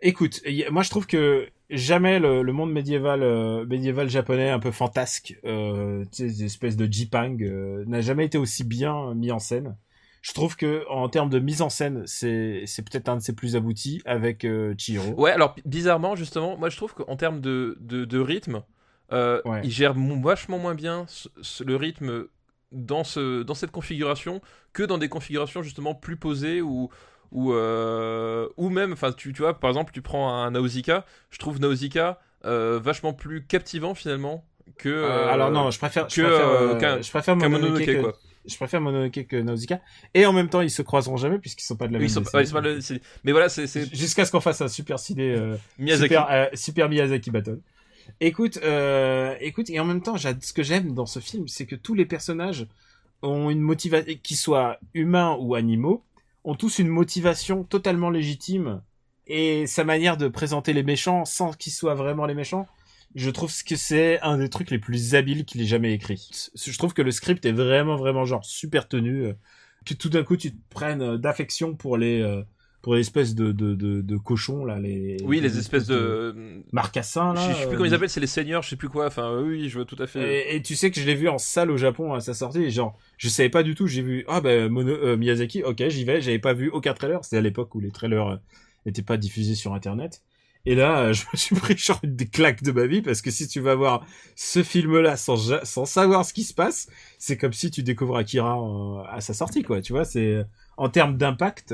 Écoute, moi je trouve que jamais le monde médiéval japonais un peu fantasque, des espèces de Jipang, n'a jamais été aussi bien mis en scène. Je trouve que en termes de mise en scène, c'est peut-être un de ses plus aboutis avec Chihiro. Ouais, alors bizarrement justement, moi je trouve qu'en termes de rythme, il gère vachement moins bien le rythme dans cette configuration que dans des configurations justement plus posées ou même, enfin tu vois, par exemple tu prends un Nausicaa, je trouve Nausicaa vachement plus captivant finalement que alors non, je préfère Mononoke quoi. Je préfère Mononoke que Nausicaa, et en même temps ils se croiseront jamais puisqu'ils sont pas de la même décennie. Mais voilà, c'est jusqu'à ce qu'on fasse un super ciné Miyazaki. super Miyazaki Battle. Écoute, et en même temps, ce que j'aime dans ce film, c'est que tous les personnages ont une motivation, qu'ils soient humains ou animaux, ont tous une motivation totalement légitime, et sa manière de présenter les méchants sans qu'ils soient vraiment les méchants, je trouve que c'est un des trucs les plus habiles qu'il ait jamais écrit. Je trouve que le script est vraiment genre super tenu, que tout d'un coup tu te prennes d'affection pour les espèces de cochons là, les espèces de marcassins là. Je sais plus comment ils appellent, c'est les seigneurs, je sais plus quoi. Enfin oui, je vois tout à fait. Et tu sais que je l'ai vu en salle au Japon à sa sortie, et genre je savais pas du tout, j'ai vu Miyazaki, ok j'y vais, j'avais pas vu aucun trailer, c'était à l'époque où les trailers étaient pas diffusés sur internet. Et là, je me suis pris genre une des claques de ma vie, parce que si tu vas voir ce film-là sans savoir ce qui se passe, c'est comme si tu découvres Akira à sa sortie, quoi. Tu vois, c'est en termes d'impact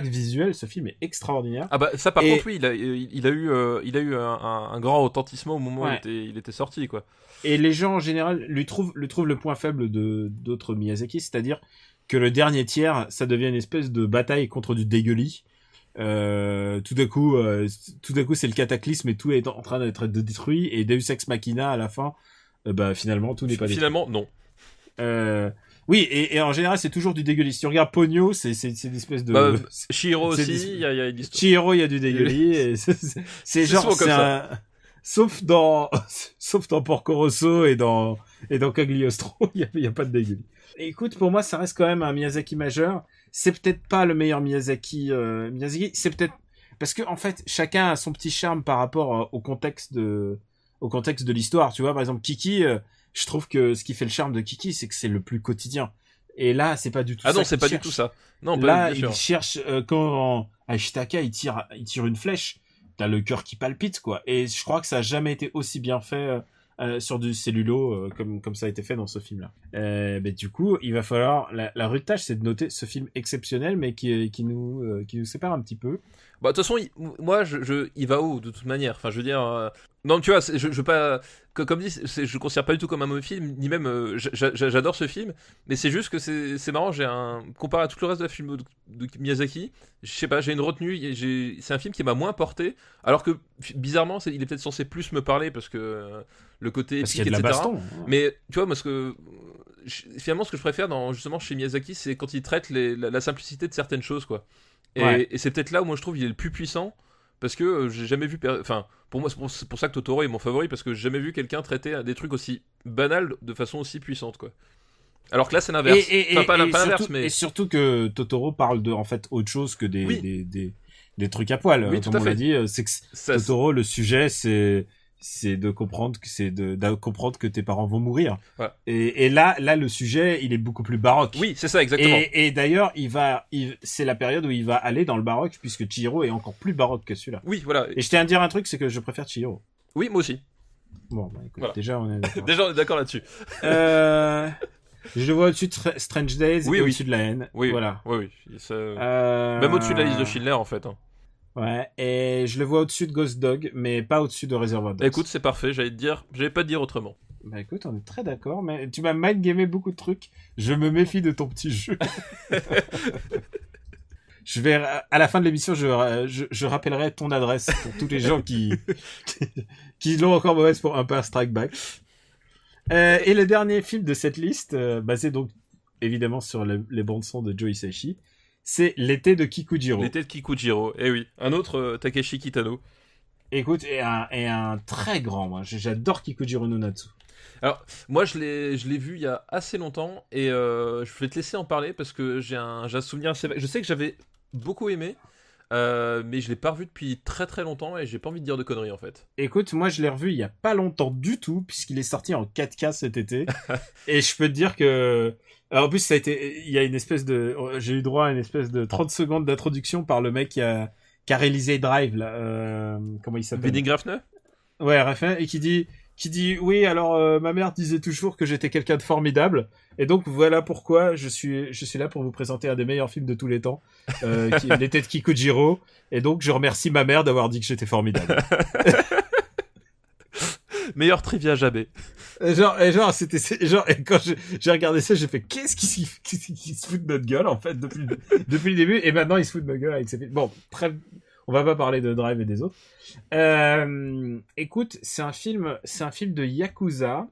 visuel, ce film est extraordinaire. Ah bah ça par contre oui, il a eu un grand retentissement au moment où il était sorti, quoi. Et les gens en général lui trouvent le point faible d'autres Miyazaki, c'est-à-dire que le dernier tiers, ça devient une espèce de bataille contre du dégueulis. Tout d'un coup c'est le cataclysme et tout est en train d'être détruit, et Deus Ex Machina à la fin, finalement tout n'est pas détruit. Finalement non. Oui, et en général c'est toujours du dégueulis. Si tu regardes Ponyo, c'est une espèce de Chihiro aussi, il y a une histoire. Chihiro, il y a du dégueulis, et c'est genre c'est un... sauf dans Porco Rosso et dans Cagliostro, il y a pas de dégueulis. Écoute, pour moi ça reste quand même un Miyazaki majeur. C'est peut-être pas le meilleur Miyazaki, c'est peut-être parce que en fait chacun a son petit charme par rapport au contexte de l'histoire. Tu vois, par exemple Kiki, je trouve que ce qui fait le charme de Kiki, c'est que c'est le plus quotidien. Et là, c'est pas du tout ça. Ah non, c'est pas du tout ça. Non, là, il cherche quand à Ishitaka, il tire une flèche, t'as le cœur qui palpite, quoi. Et je crois que ça a jamais été aussi bien fait sur du cellulo comme ça a été fait dans ce film-là. Du coup, il va falloir la rude tâche, c'est de noter ce film exceptionnel, mais qui nous sépare un petit peu. Bah de toute façon, moi, il va haut de toute manière. Enfin, je veux dire, non, tu vois, je veux pas, comme dit, je considère pas du tout comme un mauvais film, ni même, j'adore ce film, mais c'est juste que c'est marrant. Comparé à tout le reste de la film de Miyazaki, je sais pas, j'ai une retenue. C'est un film qui m'a moins porté, alors que bizarrement, il est peut-être censé plus me parler parce que le côté épique, parce qu'il y a de la baston. Mais tu vois, moi, finalement, ce que je préfère justement chez Miyazaki, c'est quand il traite la simplicité de certaines choses, quoi. Et c'est peut-être là où moi je trouve il est le plus puissant, parce que j'ai jamais vu, enfin pour moi c'est pour ça que Totoro est mon favori, parce que j'ai jamais vu quelqu'un traiter des trucs aussi banals de façon aussi puissante, quoi. Alors que là c'est l'inverse. Pas l'inverse, mais... Et surtout que Totoro parle de en fait autre chose que des trucs à poil. Oui, comme on l'a dit, c'est que Totoro, le sujet c'est de comprendre que tes parents vont mourir. Voilà. Et là le sujet il est beaucoup plus baroque. Oui, c'est ça exactement. Et d'ailleurs c'est la période où il va aller dans le baroque, puisque Chihiro est encore plus baroque que celui-là. Oui, voilà. Et je tiens à dire un truc, c'est que je préfère Chihiro. Oui, moi aussi. Bon, écoute, voilà. Déjà on est d'accord. Déjà on est d'accord là-dessus. Je le vois au-dessus de Strange Days et au-dessus de La Haine. Oui, voilà. Oui. Même au-dessus de la liste de Schindler, en fait. Hein. Ouais, et je le vois au-dessus de Ghost Dog, mais pas au-dessus de Reservoir Dogs. Écoute, c'est parfait, j'allais pas te dire autrement. Bah écoute, on est très d'accord, mais tu m'as mind-gamé beaucoup de trucs. Je me méfie de ton petit jeu. Je vais, à la fin de l'émission, je rappellerai ton adresse pour tous les gens qui l'ont encore mauvaise pour Empire Strike Back. Et le dernier film de cette liste, basé donc évidemment sur les bandes son de Joe Hisaishi, c'est L'été de Kikujiro. L'été de Kikujiro, eh oui. Un autre Takeshi Kitano. Écoute, et un très grand, moi. J'adore Kikujiro no Natsu. Alors, moi, je l'ai vu il y a assez longtemps, et je vais te laisser en parler, parce que j'ai un souvenir assez vague. Je sais que j'avais beaucoup aimé, mais je l'ai pas revu depuis très très longtemps, et j'ai pas envie de dire de conneries, en fait. Écoute, moi, je l'ai revu il y a pas longtemps du tout, puisqu'il est sorti en 4K cet été. Et je peux te dire que... Alors, en plus, il y a une espèce de... J'ai eu droit à une espèce de 30 secondes d'introduction par le mec qui a réalisé Drive, là. Comment il s'appelle? Vinnie Grafner? Ouais, Raphaël, et qui dit oui, alors ma mère disait toujours que j'étais quelqu'un de formidable, et donc voilà pourquoi je suis là pour vous présenter un des meilleurs films de tous les temps, L'été de Kikujiro, et donc je remercie ma mère d'avoir dit que j'étais formidable. Meilleur trivia jamais. Et quand j'ai regardé ça, j'ai fait qu'est-ce qui se fout de notre gueule en fait depuis le début, et maintenant il se fout de notre gueule avec ses films. Bon, on va pas parler de Drive et des autres. Écoute, c'est un film de Yakuza,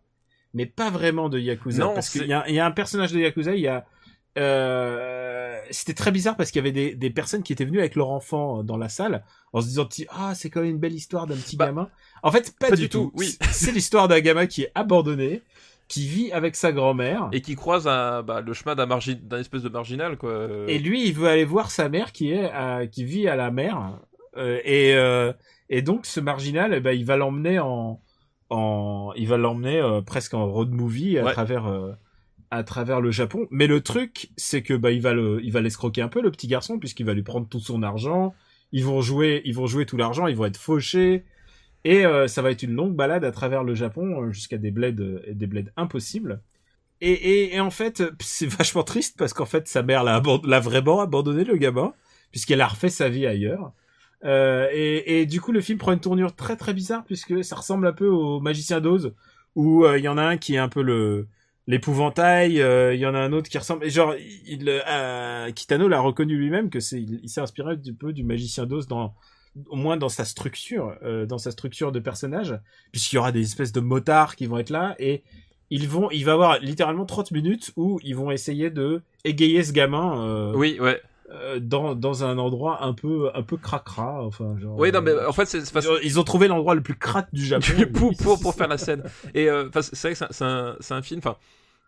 mais pas vraiment de Yakuza. Non, parce qu'il y a un personnage de Yakuza, c'était très bizarre parce qu'il y avait des personnes qui étaient venues avec leur enfant dans la salle en se disant c'est quand même une belle histoire d'un petit gamin. En fait, pas du tout. Oui. C'est l'histoire d'un gamin qui est abandonné, qui vit avec sa grand-mère et qui croise le chemin d'un espèce de marginal, quoi. Et lui, il veut aller voir sa mère qui vit à la mer, et donc ce marginal, il va l'emmener presque en road movie à travers le Japon. Mais le truc, c'est que il va l'escroquer un peu, le petit garçon, puisqu'il va lui prendre tout son argent. Ils vont jouer tout l'argent, ils vont être fauchés. Et ça va être une longue balade à travers le Japon jusqu'à des bleds impossibles. Et en fait, c'est vachement triste parce qu'en fait, sa mère l'a vraiment abandonné, le gamin, puisqu'elle a refait sa vie ailleurs. Et du coup, le film prend une tournure très très bizarre puisque ça ressemble un peu au Magicien d'Oz, où il y en a un qui est un peu l'épouvantail, il y en a un autre qui ressemble. Et genre, Kitano l'a reconnu lui-même que il s'est inspiré un peu du Magicien d'Oz au moins dans sa structure de personnage, puisqu'il y aura des espèces de motards qui vont être là, et il va avoir littéralement 30 minutes où ils vont essayer de égayer ce gamin. Oui, ouais. Dans un endroit un peu cracra, enfin genre. Oui, non, mais en fait, ils ont trouvé l'endroit le plus crade du Japon pour faire la scène. Et c'est vrai que c'est un film, enfin,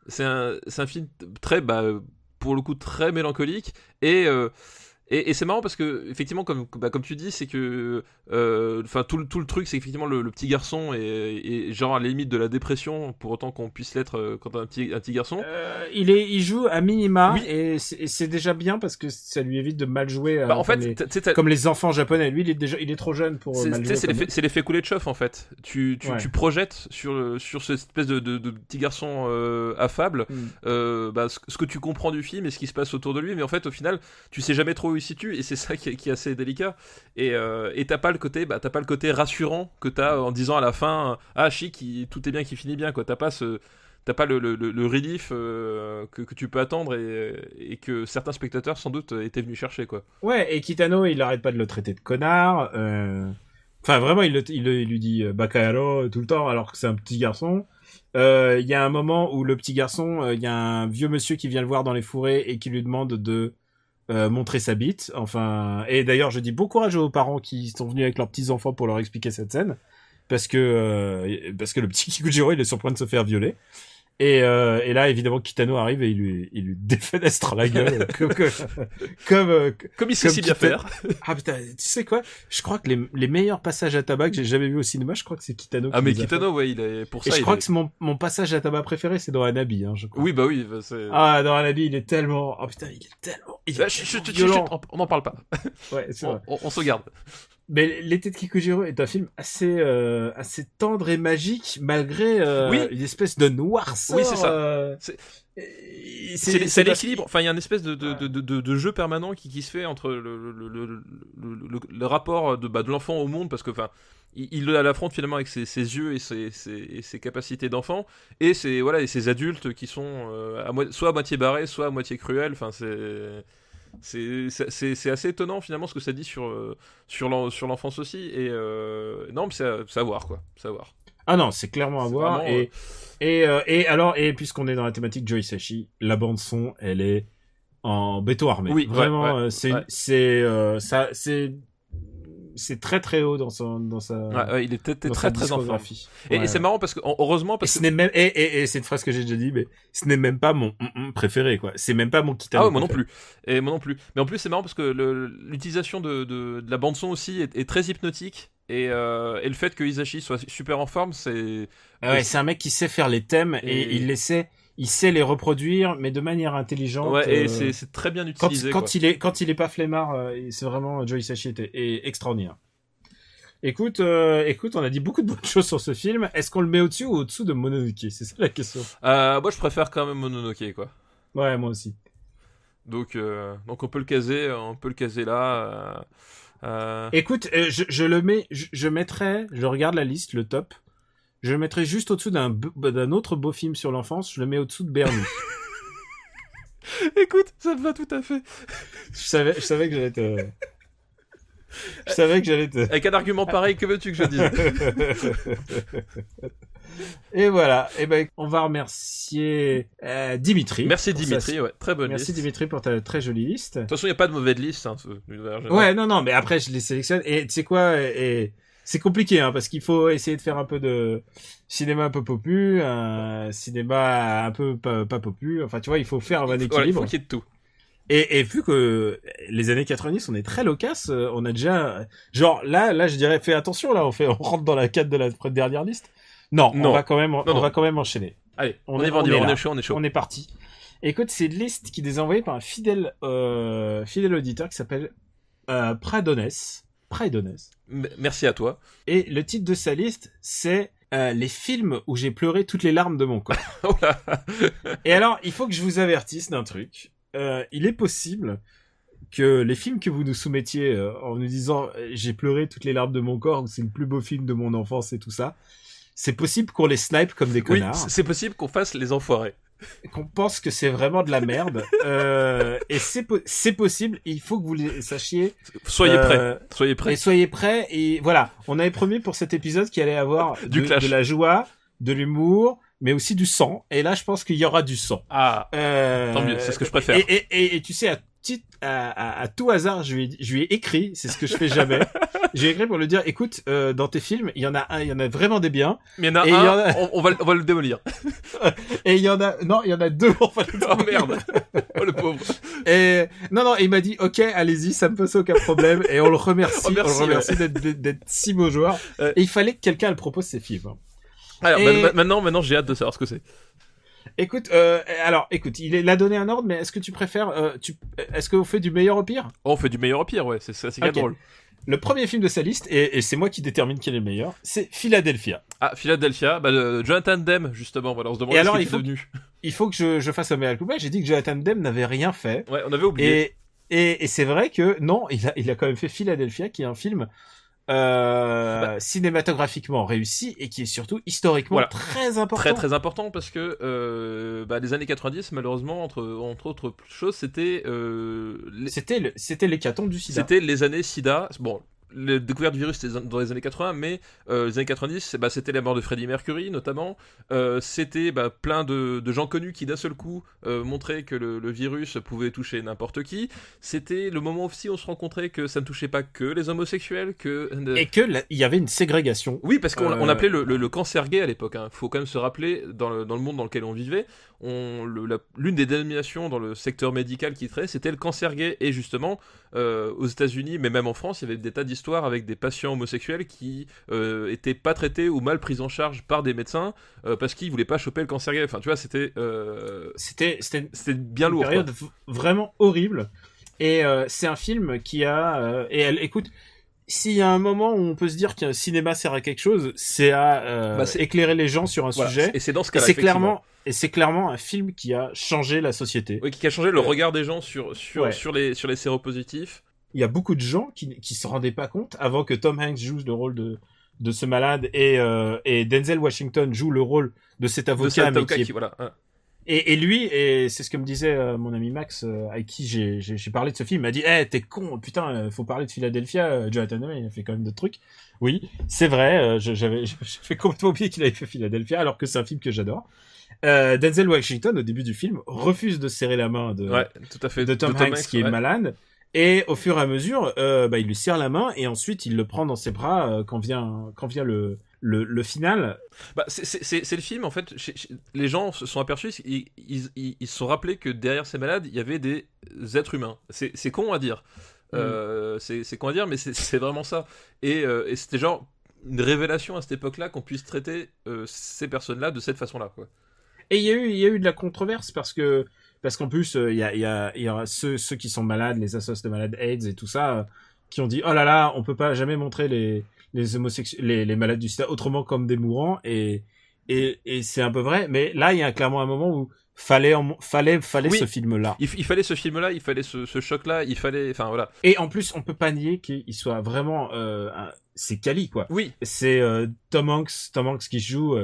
c'est un film très, pour le coup, très mélancolique, et c'est marrant parce que effectivement, comme tu dis, c'est que tout le truc, c'est qu'effectivement le petit garçon est genre à la limite de la dépression, pour autant qu'on puisse l'être quand un petit garçon. Il joue à minima, oui. Et c'est déjà bien parce que ça lui évite de mal jouer. En fait, comme les enfants japonais. Lui, il est trop jeune pour mal jouer. C'est l'effet Kuleshov en fait. Tu projettes sur cette espèce de petit garçon affable, ce que tu comprends du film et ce qui se passe autour de lui, mais en fait au final tu sais jamais trop où il se situe, et c'est ça qui est assez délicat. Et t'as pas le côté rassurant que t'as en disant à la fin chic, tout est bien qui finit bien, quoi. T'as pas le relief que tu peux attendre et que certains spectateurs sans doute étaient venus chercher, quoi. Ouais, et Kitano, il arrête pas de le traiter de connard. Enfin, vraiment, il lui dit Bakayaro tout le temps, alors que c'est un petit garçon. Il y a un moment où le petit garçon, il y a un vieux monsieur qui vient le voir dans les fourrés et qui lui demande de montrer sa bite. Enfin, et d'ailleurs, je dis bon courage aux parents qui sont venus avec leurs petits enfants pour leur expliquer cette scène, parce que le petit Kikujiro, il est sur le point de se faire violer. Et là, évidemment, Kitano arrive et il lui défenestre la gueule, comme il sait si bien faire. Ah putain, tu sais quoi? Je crois que les meilleurs passages à tabac que j'ai jamais vu au cinéma, je crois que c'est Kitano. Ah mais Kitano, ouais, il est pour ça. Et je crois que mon passage à tabac préféré, c'est dans Hanabi, je crois. Oui, oui. Dans Hanabi, il est tellement. Oh putain, il est tellement. On n'en parle pas. Ouais, c'est vrai. On se garde. Mais L'été de Kikujiro est un film assez tendre et magique, malgré une espèce de noirceur. Oui, c'est ça. C'est l'équilibre. Enfin, il y a une espèce de jeu permanent qui se fait entre le rapport de l'enfant au monde, parce que il l'affronte finalement avec ses yeux et ses capacités d'enfant, et ses adultes qui sont soit à moitié barrés, soit à moitié cruels. Enfin, c'est assez étonnant finalement ce que ça dit sur l'enfance aussi, et non, mais c'est à voir, quoi. C'est à voir. Ah non, c'est clairement à voir. Vraiment, Et puisqu'on est dans la thématique Joe Hisaishi, la bande son, elle est en béton armé. Oui, vraiment, c'est très très haut dans sa. Il était très très enfant. Et c'est marrant parce que heureusement parce que ce n'est même et c'est une phrase que j'ai déjà dit, mais ce n'est même pas mon préféré, quoi. C'est même pas mon Kitano. Ah ouais, moi non plus. Et moi non plus. Mais en plus c'est marrant parce que l'utilisation de la bande son aussi est très hypnotique. Et le fait que Hisaishi soit super en forme, c'est... c'est un mec qui sait faire les thèmes et il sait les reproduire, mais de manière intelligente. Ouais, et c'est très bien utilisé. Quand il est pas flemmard, c'est vraiment Joe Hisaishi est extraordinaire. Écoute, on a dit beaucoup de bonnes choses sur ce film. Est-ce qu'on le met au-dessus ou au-dessous de Mononoke? C'est ça la question. Moi, je préfère quand même Mononoke, quoi. Ouais, moi aussi. Donc on peut le caser là. Écoute, je le mets, je mettrais, je regarde la liste, le top, je le mettrais juste au-dessous d'un autre beau film sur l'enfance, je le mets au-dessous de Bernie. Écoute, ça me va tout à fait. Je savais que j'allais te... Je savais que j'allais te... Avec un argument pareil, que veux-tu que je dise? Et voilà. Et ben, on va remercier Dimitri. Merci Dimitri, ouais, très bonne liste. Merci Dimitri pour ta très jolie liste. De toute façon, il n'y a pas de mauvaise liste. Hein, ouais, non, mais après, je les sélectionne. Et tu sais quoi, et c'est compliqué, hein, parce qu'il faut essayer de faire un peu de cinéma un peu popu, cinéma un peu pas popu. Enfin, tu vois, il faut faire un équilibre. Il faut qu'il y ait de tout. Et vu que les années 90, on est très loquace, on a déjà, genre, là, je dirais, fais attention, là, on rentre dans la cadre de la dernière liste. Non, on va quand même enchaîner. Allez, on est chaud. On est parti. Écoute, c'est une liste qui est envoyée par un fidèle auditeur qui s'appelle Pradones. Merci à toi. Et le titre de sa liste, c'est les films où j'ai pleuré toutes les larmes de mon corps. Oh là. Et alors, il faut que je vous avertisse d'un truc. Il est possible que les films que vous nous soumettiez en nous disant j'ai pleuré toutes les larmes de mon corps, ou c'est le plus beau film de mon enfance et tout ça, c'est possible qu'on les snipe comme des connards. Oui, c'est possible qu'on fasse les enfoirés. Qu'on pense que c'est vraiment de la merde. Et c'est possible. Il faut que vous les sachiez. Soyez prêts. Et soyez prêts. Et voilà. On avait promis pour cet épisode qu'il allait avoir de la joie, de l'humour, mais aussi du sang. Et là, je pense qu'il y aura du sang. Ah. Tant mieux. C'est ce que je préfère. Et tu sais, à tout hasard, je lui ai écrit. C'est ce que je fais jamais. J'ai écrit pour lui dire, écoute, dans tes films, il y en a vraiment des biens. Mais il y en a on va le démolir. Et il y en a deux, on va le démolir. Oh merde. Oh le pauvre. Et, non, il m'a dit, ok, allez-y, ça me pose aucun problème. Et on le remercie. On le remercie d'être si beau joueur. Et il fallait que quelqu'un le propose ses films. Alors, maintenant, j'ai hâte de savoir ce que c'est. Écoute, il a donné un ordre, mais est-ce que tu préfères, est-ce qu'on fait du meilleur au pire? On fait du meilleur au pire, ouais, c'est bien drôle. Le premier film de sa liste, et c'est moi qui détermine quel est le meilleur, c'est Philadelphia. Ah, Philadelphia, Jonathan Demme, justement, voilà, on se demande ce qu'il est devenu. Il faut que je fasse un mea culpa. J'ai dit que Jonathan Demme n'avait rien fait. Ouais, on avait oublié. Et c'est vrai que, non, il a quand même fait Philadelphia, qui est un film cinématographiquement réussi et qui est surtout historiquement très important. Très très important parce que les années 90 malheureusement entre autres choses c'était l'hécatombe du sida. C'était les années sida. Bon, la découverte du virus c'était dans les années 80, mais les années 90 c'était la mort de Freddie Mercury notamment, c'était plein de gens connus qui d'un seul coup montraient que le virus pouvait toucher n'importe qui. C'était le moment aussi où on se rencontrait que ça ne touchait pas que les homosexuels, et que il y avait une ségrégation. Oui, parce qu'on appelait le cancer gay à l'époque, hein. Faut quand même se rappeler dans le monde dans lequel on vivait, l'une des dénominations dans le secteur médical qui traitait, c'était le cancer gay. Et justement aux États-Unis, mais même en France, il y avait des tas d'histoires avec des patients homosexuels qui étaient pas traités ou mal pris en charge par des médecins parce qu'ils voulaient pas choper le cancer gay. Enfin, tu vois, c'était bien lourd. Une période vraiment horrible. Et c'est un film qui a écoute, s'il y a un moment où on peut se dire qu'un cinéma sert à quelque chose, c'est à éclairer les gens sur un sujet. Et c'est dans ce cas-là. C'est clairement un film qui a changé la société. Oui, qui a changé le regard des gens sur les séropositifs. Il y a beaucoup de gens qui se rendaient pas compte avant que Tom Hanks joue le rôle de ce malade et Denzel Washington joue le rôle de cet avocat, voilà. Et lui, et c'est ce que me disait mon ami Max, avec qui j'ai parlé de ce film, il m'a dit, t'es con, putain, faut parler de Philadelphia, Jonathan Demme, il a fait quand même d'autres trucs. Oui, c'est vrai, j'avais complètement oublié qu'il avait fait Philadelphia, alors que c'est un film que j'adore. Denzel Washington, au début du film, refuse de serrer la main de Tom Hanks, qui est malade. Et au fur et à mesure, il lui serre la main et ensuite il le prend dans ses bras quand vient le final. C'est le film en fait. Les gens se sont aperçus, ils se sont rappelés que derrière ces malades, il y avait des êtres humains. C'est con à dire. C'est con à dire, mais c'est vraiment ça. Et c'était genre une révélation à cette époque-là qu'on puisse traiter ces personnes-là de cette façon-là, quoi. Et il y a eu de la controverse parce qu'en plus il y aura ceux qui sont malades, les associés de malades AIDS et tout ça, qui ont dit oh là là, on peut pas jamais montrer les homosexuels, les malades du sida autrement comme des mourants, et c'est un peu vrai, mais là il y a clairement un moment où fallait ce film-là. Il fallait ce film-là, il fallait ce choc-là, enfin voilà. Et en plus on peut pas nier qu'il soit vraiment c'est quali, quoi. Oui. C'est Tom Hanks qui joue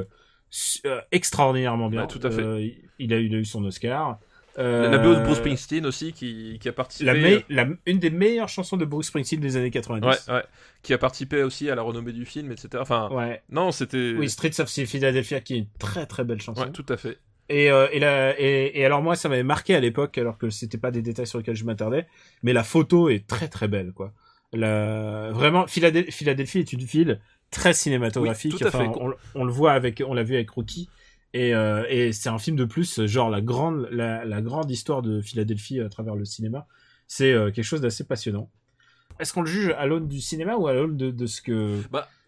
extraordinairement bien. Ouais, tout à fait. Il a eu son Oscar. La BO de Bruce Springsteen aussi qui a participé. Une des meilleures chansons de Bruce Springsteen des années 90. Ouais. Qui a participé aussi à la renommée du film, etc. Enfin, non, c'était. Oui, Streets of Philadelphia, qui est une très très belle chanson. Ouais, tout à fait. Et alors moi, ça m'avait marqué à l'époque, alors que c'était pas des détails sur lesquels je m'attardais, mais la photo est très très belle, quoi. Vraiment, Philadelphie est une ville très cinématographique. Oui, tout à fait. On le voit on l'a vu avec Rookie. Et c'est un film de plus, genre la grande histoire de Philadelphie à travers le cinéma. C'est quelque chose d'assez passionnant. Est-ce qu'on le juge à l'aune du cinéma ou à l'aune de ce que...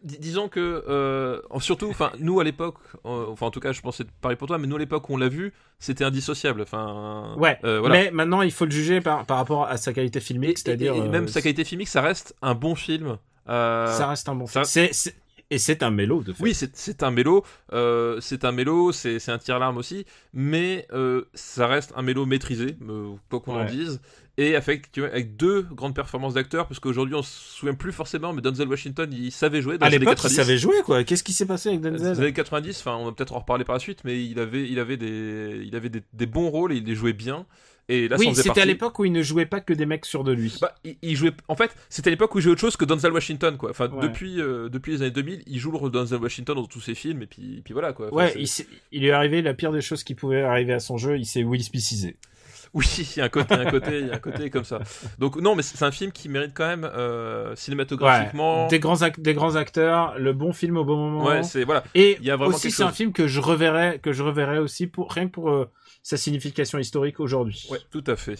Disons que surtout, nous à l'époque, en tout cas, je pensais pareil pour toi, mais nous à l'époque où on l'a vu, c'était indissociable. Voilà. Mais maintenant il faut le juger par rapport à sa qualité filmique, c'est-à-dire et même sa qualité filmique, ça reste un bon film. Ça reste un bon film. Et c'est un mélo, de fait. Oui, c'est un mélo. C'est un tire-larme aussi. Mais ça reste un mélo maîtrisé, quoi qu'on en dise. Et avec deux grandes performances d'acteurs, parce qu'aujourd'hui on se souvient plus forcément, mais Denzel Washington, il savait jouer dans les années 90. Il savait jouer, quoi. Qu'est-ce qui s'est passé avec Denzel ? Dans les années 90, on va peut-être en reparler par la suite, mais il avait des bons rôles et il les jouait bien. Et là, oui, c'était à l'époque où il ne jouait pas que des mecs sûrs de lui. Il jouait. En fait, c'était à l'époque où il jouait autre chose que Denzel Washington, quoi. Depuis les années 2000, il joue le rôle de Denzel Washington dans tous ses films, et puis voilà, quoi. Il est arrivé la pire des choses qui pouvaient arriver à son jeu. Il s'est Will Smicisé. Oui, il y a un côté comme ça. Donc non, mais c'est un film qui mérite quand même cinématographiquement des grands acteurs, le bon film au bon moment. Ouais, voilà. Et il y a vraiment aussi c'est un film que je reverrai aussi rien que pour sa signification historique aujourd'hui. Ouais, tout à fait.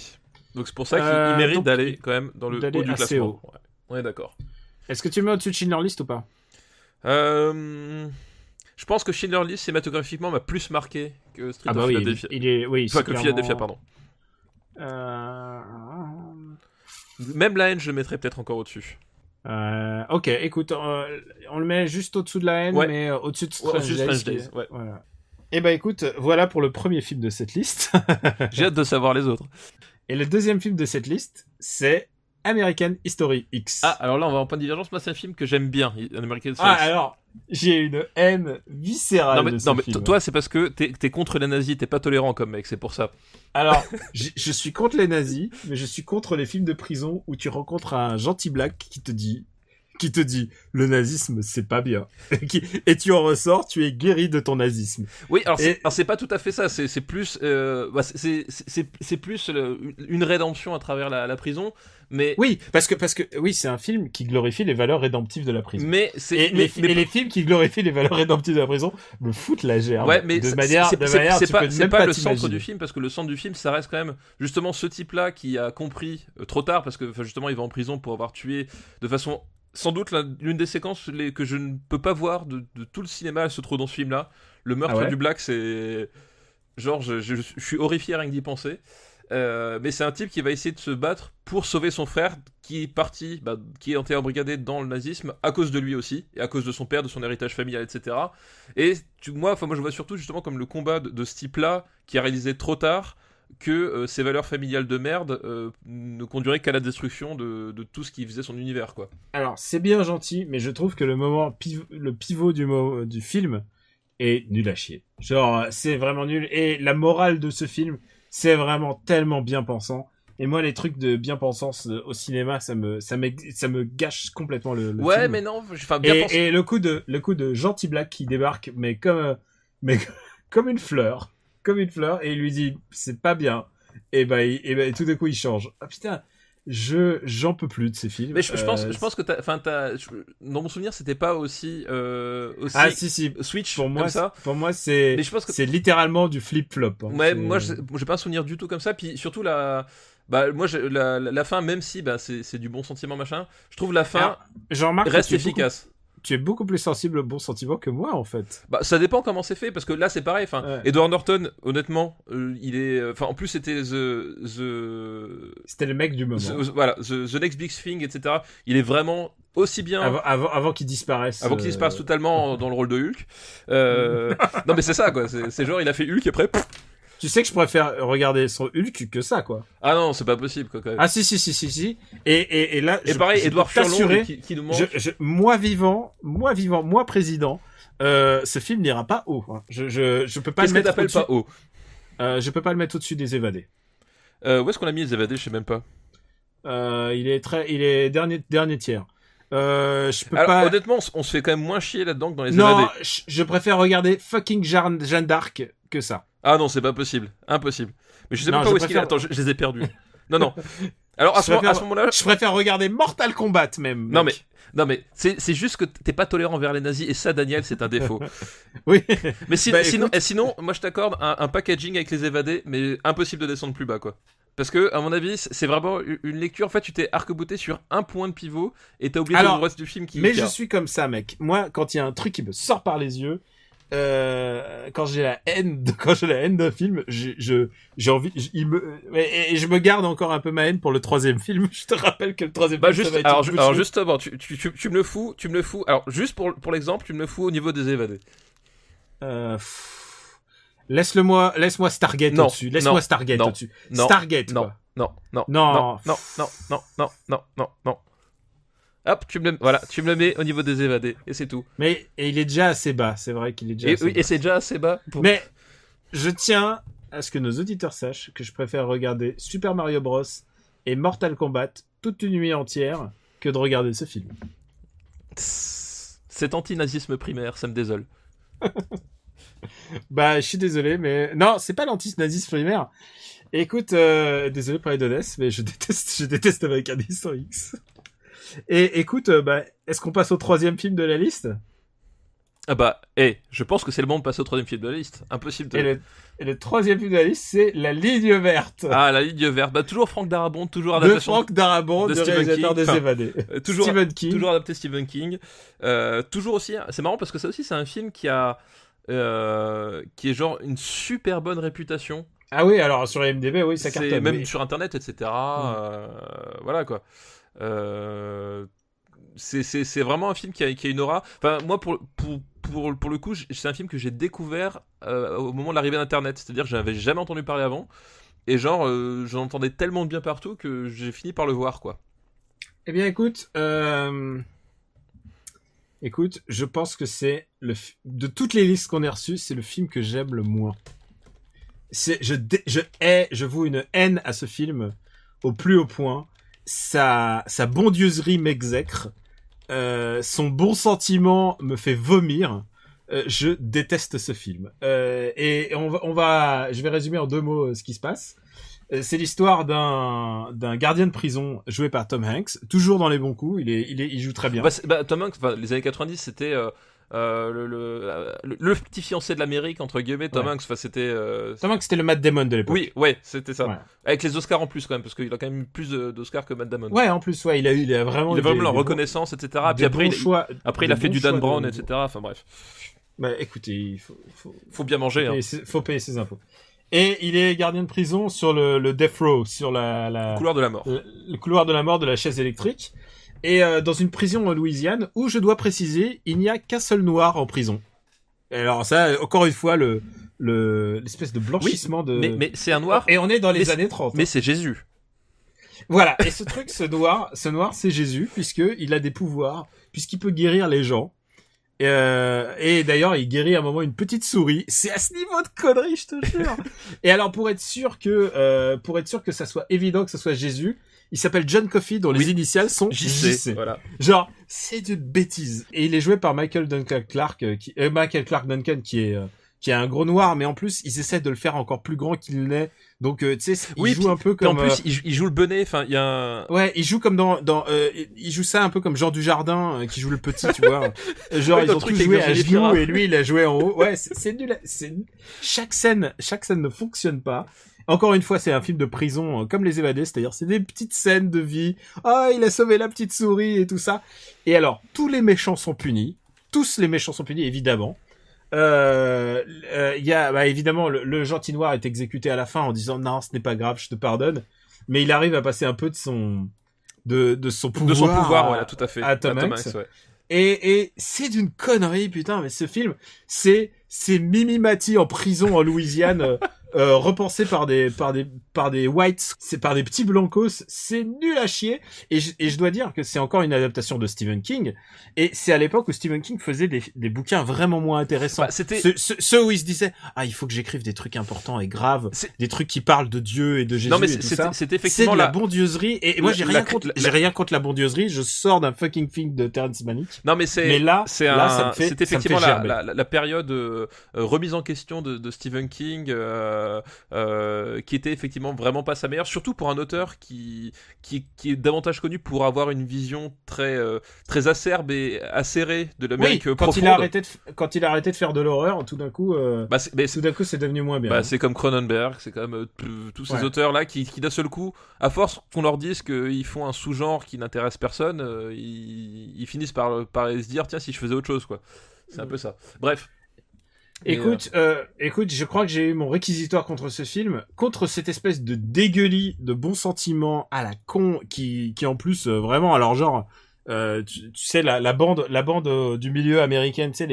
Donc c'est pour ça qu'il mérite d'aller quand même dans le haut du classement. Haut. Ouais. On est d'accord. Est-ce que tu mets au-dessus de Schindler's List ou pas ? Je pense que Schindler's List cinématographiquement m'a plus marqué que Street of Philadelphia. Que Philadelphia, pardon. Même la haine, je le mettrais peut-être encore au-dessus. Ok, écoute, on le met juste au-dessous de la haine, mais au-dessus de Strange Days. Ouais. Voilà. Et écoute, voilà pour le premier film de cette liste. J'ai hâte de savoir les autres. Et le deuxième film de cette liste, c'est American History X. Ah, alors là, on va en point de divergence. Moi, c'est un film que j'aime bien, American History X. Alors, j'ai une haine viscérale de ce film. Toi, c'est parce que t'es contre les nazis, t'es pas tolérant comme mec, c'est pour ça. Alors, je suis contre les nazis, mais je suis contre les films de prison où tu rencontres un gentil black qui te dit le nazisme c'est pas bien et tu en ressors, tu es guéri de ton nazisme. Oui, alors c'est pas tout à fait ça, c'est plus c'est plus une rédemption à travers la prison, mais oui, parce que oui, c'est un film qui glorifie les valeurs rédemptives de la prison. Mais les films qui glorifient les valeurs rédemptives de la prison me foutent la gerbe. Ouais, mais de manière c'est pas le centre du film, parce que le centre du film ça reste quand même justement ce type-là qui a compris trop tard, parce que justement il va en prison pour avoir tué de façon sans doute l'une des séquences que je ne peux pas voir de tout le cinéma, elle se trouve dans ce film-là. Le meurtre du Black, c'est genre je suis horrifié rien que d'y penser. Mais c'est un type qui va essayer de se battre pour sauver son frère qui est parti, qui est été embrigadé dans le nazisme à cause de lui aussi, et à cause de son père, de son héritage familial, etc. Et moi je vois surtout justement comme le combat de ce type-là qui a réalisé trop tard que ses valeurs familiales de merde ne conduiraient qu'à la destruction de tout ce qui faisait son univers, quoi. Alors, c'est bien gentil, mais je trouve que le pivot du film est nul à chier. Genre, c'est vraiment nul. Et la morale de ce film, c'est vraiment tellement bien pensant. Et moi, les trucs de bien pensance au cinéma, ça me gâche complètement le film. Ouais, mais non, bien pensé. Et le coup de Gentil Black qui débarque, mais comme une fleur. Comme une fleur, et il lui dit c'est pas bien, et tout d'un coup il change. Ah putain, j'en peux plus de ces films. Mais je pense que dans mon souvenir c'était pas aussi ah si Switch pour moi comme ça. Pour moi c'est littéralement du flip flop. Hein. Ouais, moi j'ai pas un souvenir du tout comme ça. Puis surtout la fin, même si c'est du bon sentiment machin, je trouve la fin reste efficace. Tu es beaucoup plus sensible au bon sentiment que moi, en fait. Ça dépend comment c'est fait, parce que là, c'est pareil. Ouais. Edward Norton, honnêtement, il est... en plus, c'était C'était le mec du moment. The Next Big Thing, etc. Il est vraiment aussi bien... Avant qu'il disparaisse. Avant qu'il disparaisse totalement dans le rôle de Hulk. Non, mais c'est ça, quoi. C'est genre, il a fait Hulk, et après... Tu sais que je préfère regarder son Hulk que ça, quoi. Ah non, c'est pas possible, quoi, quand même. Ah si. Et là, et pareil, Edouard Furlong qui nous manque. Moi président, ce film n'ira pas haut. Hein. Je peux pas le mettre au-dessus. Pas haut. Je peux pas le mettre au-dessus des Évadés. Où est-ce qu'on a mis les Évadés? Je sais même pas. Il est dernier tiers. Je peux Alors, pas. Honnêtement, on se fait quand même moins chier là-dedans que dans les Évadés. Non, je préfère regarder fucking Jeanne d'Arc que ça. Ah non, c'est pas possible. Impossible. Mais je sais même pas où est-ce qu'il est. Attends, je les ai perdus. Non. Alors, à ce moment-là... Je préfère regarder Mortal Kombat, même. Mec. Non, mais c'est juste que t'es pas tolérant envers les nazis, et ça, Daniel, c'est un défaut. Oui. Mais sinon, moi, je t'accorde un packaging avec les Évadés, mais impossible de descendre plus bas, quoi. Parce que, à mon avis, c'est vraiment une lecture. En fait, tu t'es arc-bouté sur un point de pivot, et t'as oublié le reste du film qui... Mais je suis comme ça, mec. Moi, quand il y a un truc qui me sort par les yeux... quand j'ai la haine d'un film, j'ai envie, et je me garde encore un peu ma haine pour le troisième film. Je te rappelle que le troisième film, ça va être alors justement, tu me le fous. Alors, juste pour l'exemple, tu me le fous au niveau des Évadés. Laisse-moi Stargate au-dessus. Laisse-moi Stargate au-dessus. Stargate, quoi. Non. Hop, tu me le mets au niveau des Évadés, et c'est tout. Mais il est déjà assez bas, c'est vrai qu'il est déjà assez bas. Et c'est déjà assez bas. Mais je tiens à ce que nos auditeurs sachent que je préfère regarder Super Mario Bros et Mortal Kombat toute une nuit entière que de regarder ce film. Cet anti-nazisme primaire, ça me désole. Je suis désolé, mais... Non, c'est pas l'anti-nazisme primaire. Écoute, désolé pour les données, mais je déteste American History X. Et écoute, est-ce qu'on passe au troisième film de la liste? Je pense que c'est le moment de passer au troisième film de la liste. Impossible de... Et le troisième film de la liste, c'est La Ligne Verte. Ah, La Ligne Verte. Toujours Frank Darabont, toujours adaptation. De Frank Darabont, de réalisateur des Évadés. Toujours Stephen King. Toujours adapté Stephen King. Toujours aussi... C'est marrant parce que ça aussi, c'est un film qui est genre une super bonne réputation. Ah oui, alors sur IMDb, oui, ça cartonne. Même sur Internet, etc. Voilà, quoi. C'est vraiment un film qui a une aura. Enfin, moi, pour le coup, c'est un film que j'ai découvert au moment de l'arrivée d'Internet. C'est-à-dire que je n'avais jamais entendu parler avant. Et genre, j'en entendais tellement de bien partout que j'ai fini par le voir, quoi. Eh bien, écoute, je pense que c'est de toutes les listes qu'on a reçues, c'est le film que j'aime le moins. Je voue une haine à ce film au plus haut point. Sa bondieuserie m'exècre. Son bon sentiment me fait vomir. Je déteste ce film. Et je vais résumer en 2 mots ce qui se passe. C'est l'histoire d'un gardien de prison joué par Tom Hanks, toujours dans les bons coups. Il joue très bien. Tom Hanks, les années 90, c'était le petit fiancé de l'Amérique, entre guillemets. Tom Hanks, c'était Tom Hanks, c'était le Matt Damon de l'époque. Oui, ouais, c'était ça. Ouais. Avec les Oscars en plus, quand même, parce qu'il a quand même eu plus d'Oscars que Matt Damon. Ouais, en plus, ouais, il a vraiment la reconnaissance, etc. Puis après, il a fait du Dan Brown, etc. Enfin bref. Écoutez, il faut bien manger. Faut payer ses impôts. Et il est gardien de prison sur le death row, sur le couloir de la mort. Le couloir de la mort de la chaise électrique. Et dans une prison en Louisiane, où je dois préciser, il n'y a qu'un seul noir en prison. Et alors ça, encore une fois, l'espèce de blanchissement de... Mais c'est un noir. Et on est dans les années 30. Mais c'est Jésus. Voilà. Et ce noir, c'est Jésus, puisqu'il a des pouvoirs, puisqu'il peut guérir les gens. Et d'ailleurs, il guérit à un moment une petite souris. C'est à ce niveau de connerie, je te jure. Et alors, pour être sûr que ça soit évident que ce soit Jésus, il s'appelle John Coffey, dont les initiales sont JC. Voilà. Genre, c'est de bêtise. Et il est joué par Michael Clark Duncan, qui est un gros noir, mais en plus, ils essaient de le faire encore plus grand qu'il n'est. Donc, tu sais, il joue un peu comme... En plus, il joue le bonnet, enfin, il y a un... Ouais, il joue comme il joue ça un peu comme Jean Dujardin, qui joue le petit, tu vois. Genre, ouais, ils ont tous joué à genoux, et lui, il a joué en haut. Ouais, c'est nul. Chaque scène ne fonctionne pas. Encore une fois, c'est un film de prison, comme Les Évadés, c'est-à-dire, c'est des petites scènes de vie. Ah, il a sauvé la petite souris et tout ça. Et alors, tous les méchants sont punis. Tous les méchants sont punis, évidemment. Il y a évidemment le gentil noir est exécuté à la fin en disant non, ce n'est pas grave, je te pardonne, mais il arrive à passer un peu de son pouvoir voilà, tout à fait, à Tom Hanks. Ouais. Et c'est d'une connerie, putain, mais ce film, c'est Mimi Mati en prison en Louisiane, repensé par des whites, c'est par des petits blancos, c'est nul à chier. Et je dois dire que c'est encore une adaptation de Stephen King, et c'est à l'époque où Stephen King faisait des bouquins vraiment moins intéressants. Bah, c'était ceux où il se disait il faut que j'écrive des trucs importants et graves, des trucs qui parlent de Dieu et de Jésus. Non mais et tout ça. c'est effectivement de la bondieuserie, et moi j'ai rien contre la bondieuserie. Je sors d'un fucking film de Terrence Malick. Non mais c'est effectivement la période remise en question de Stephen King, qui était effectivement vraiment pas sa meilleure, surtout pour un auteur qui est davantage connu pour avoir une vision très acerbe et acérée de l'Amérique profonde. Quand il a arrêté de faire de l'horreur, tout d'un coup, c'est devenu moins bien. C'est comme Cronenberg, c'est comme tous ces auteurs là qui d'un seul coup, à force qu'on leur dise qu'ils font un sous-genre qui n'intéresse personne, ils finissent par se dire tiens, si je faisais autre chose, quoi. C'est un peu ça. Bref. Écoute, je crois que j'ai eu mon réquisitoire contre ce film, contre cette espèce de dégueulis de bons sentiments à la con qui en plus vraiment, alors genre tu sais la bande du milieu américain, tu sais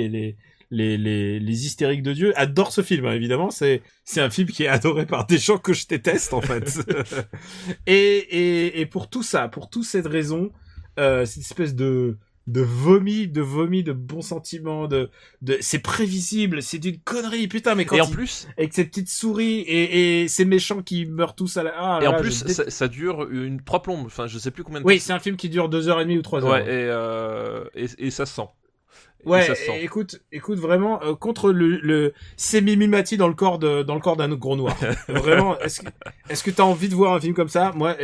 les hystériques de Dieu adorent ce film, hein, évidemment, c'est un film qui est adoré par des gens que je déteste en fait. et pour tout ça, pour toute cette raison, cette espèce de vomi, de bons sentiments, c'est prévisible, c'est d'une connerie, putain, mais quand et en plus, avec ces petites souris et ces méchants qui meurent tous à la, et en plus, ça dure 3 plombes, enfin, je sais plus combien de temps. Oui, c'est un film qui dure 2h30 ou 3 heures. Ouais, et ça se sent. Ouais, écoute, vraiment, contre c'est Mimi Mati dans le corps d'un gros noir. Vraiment, est-ce que t'as envie de voir un film comme ça? Moi,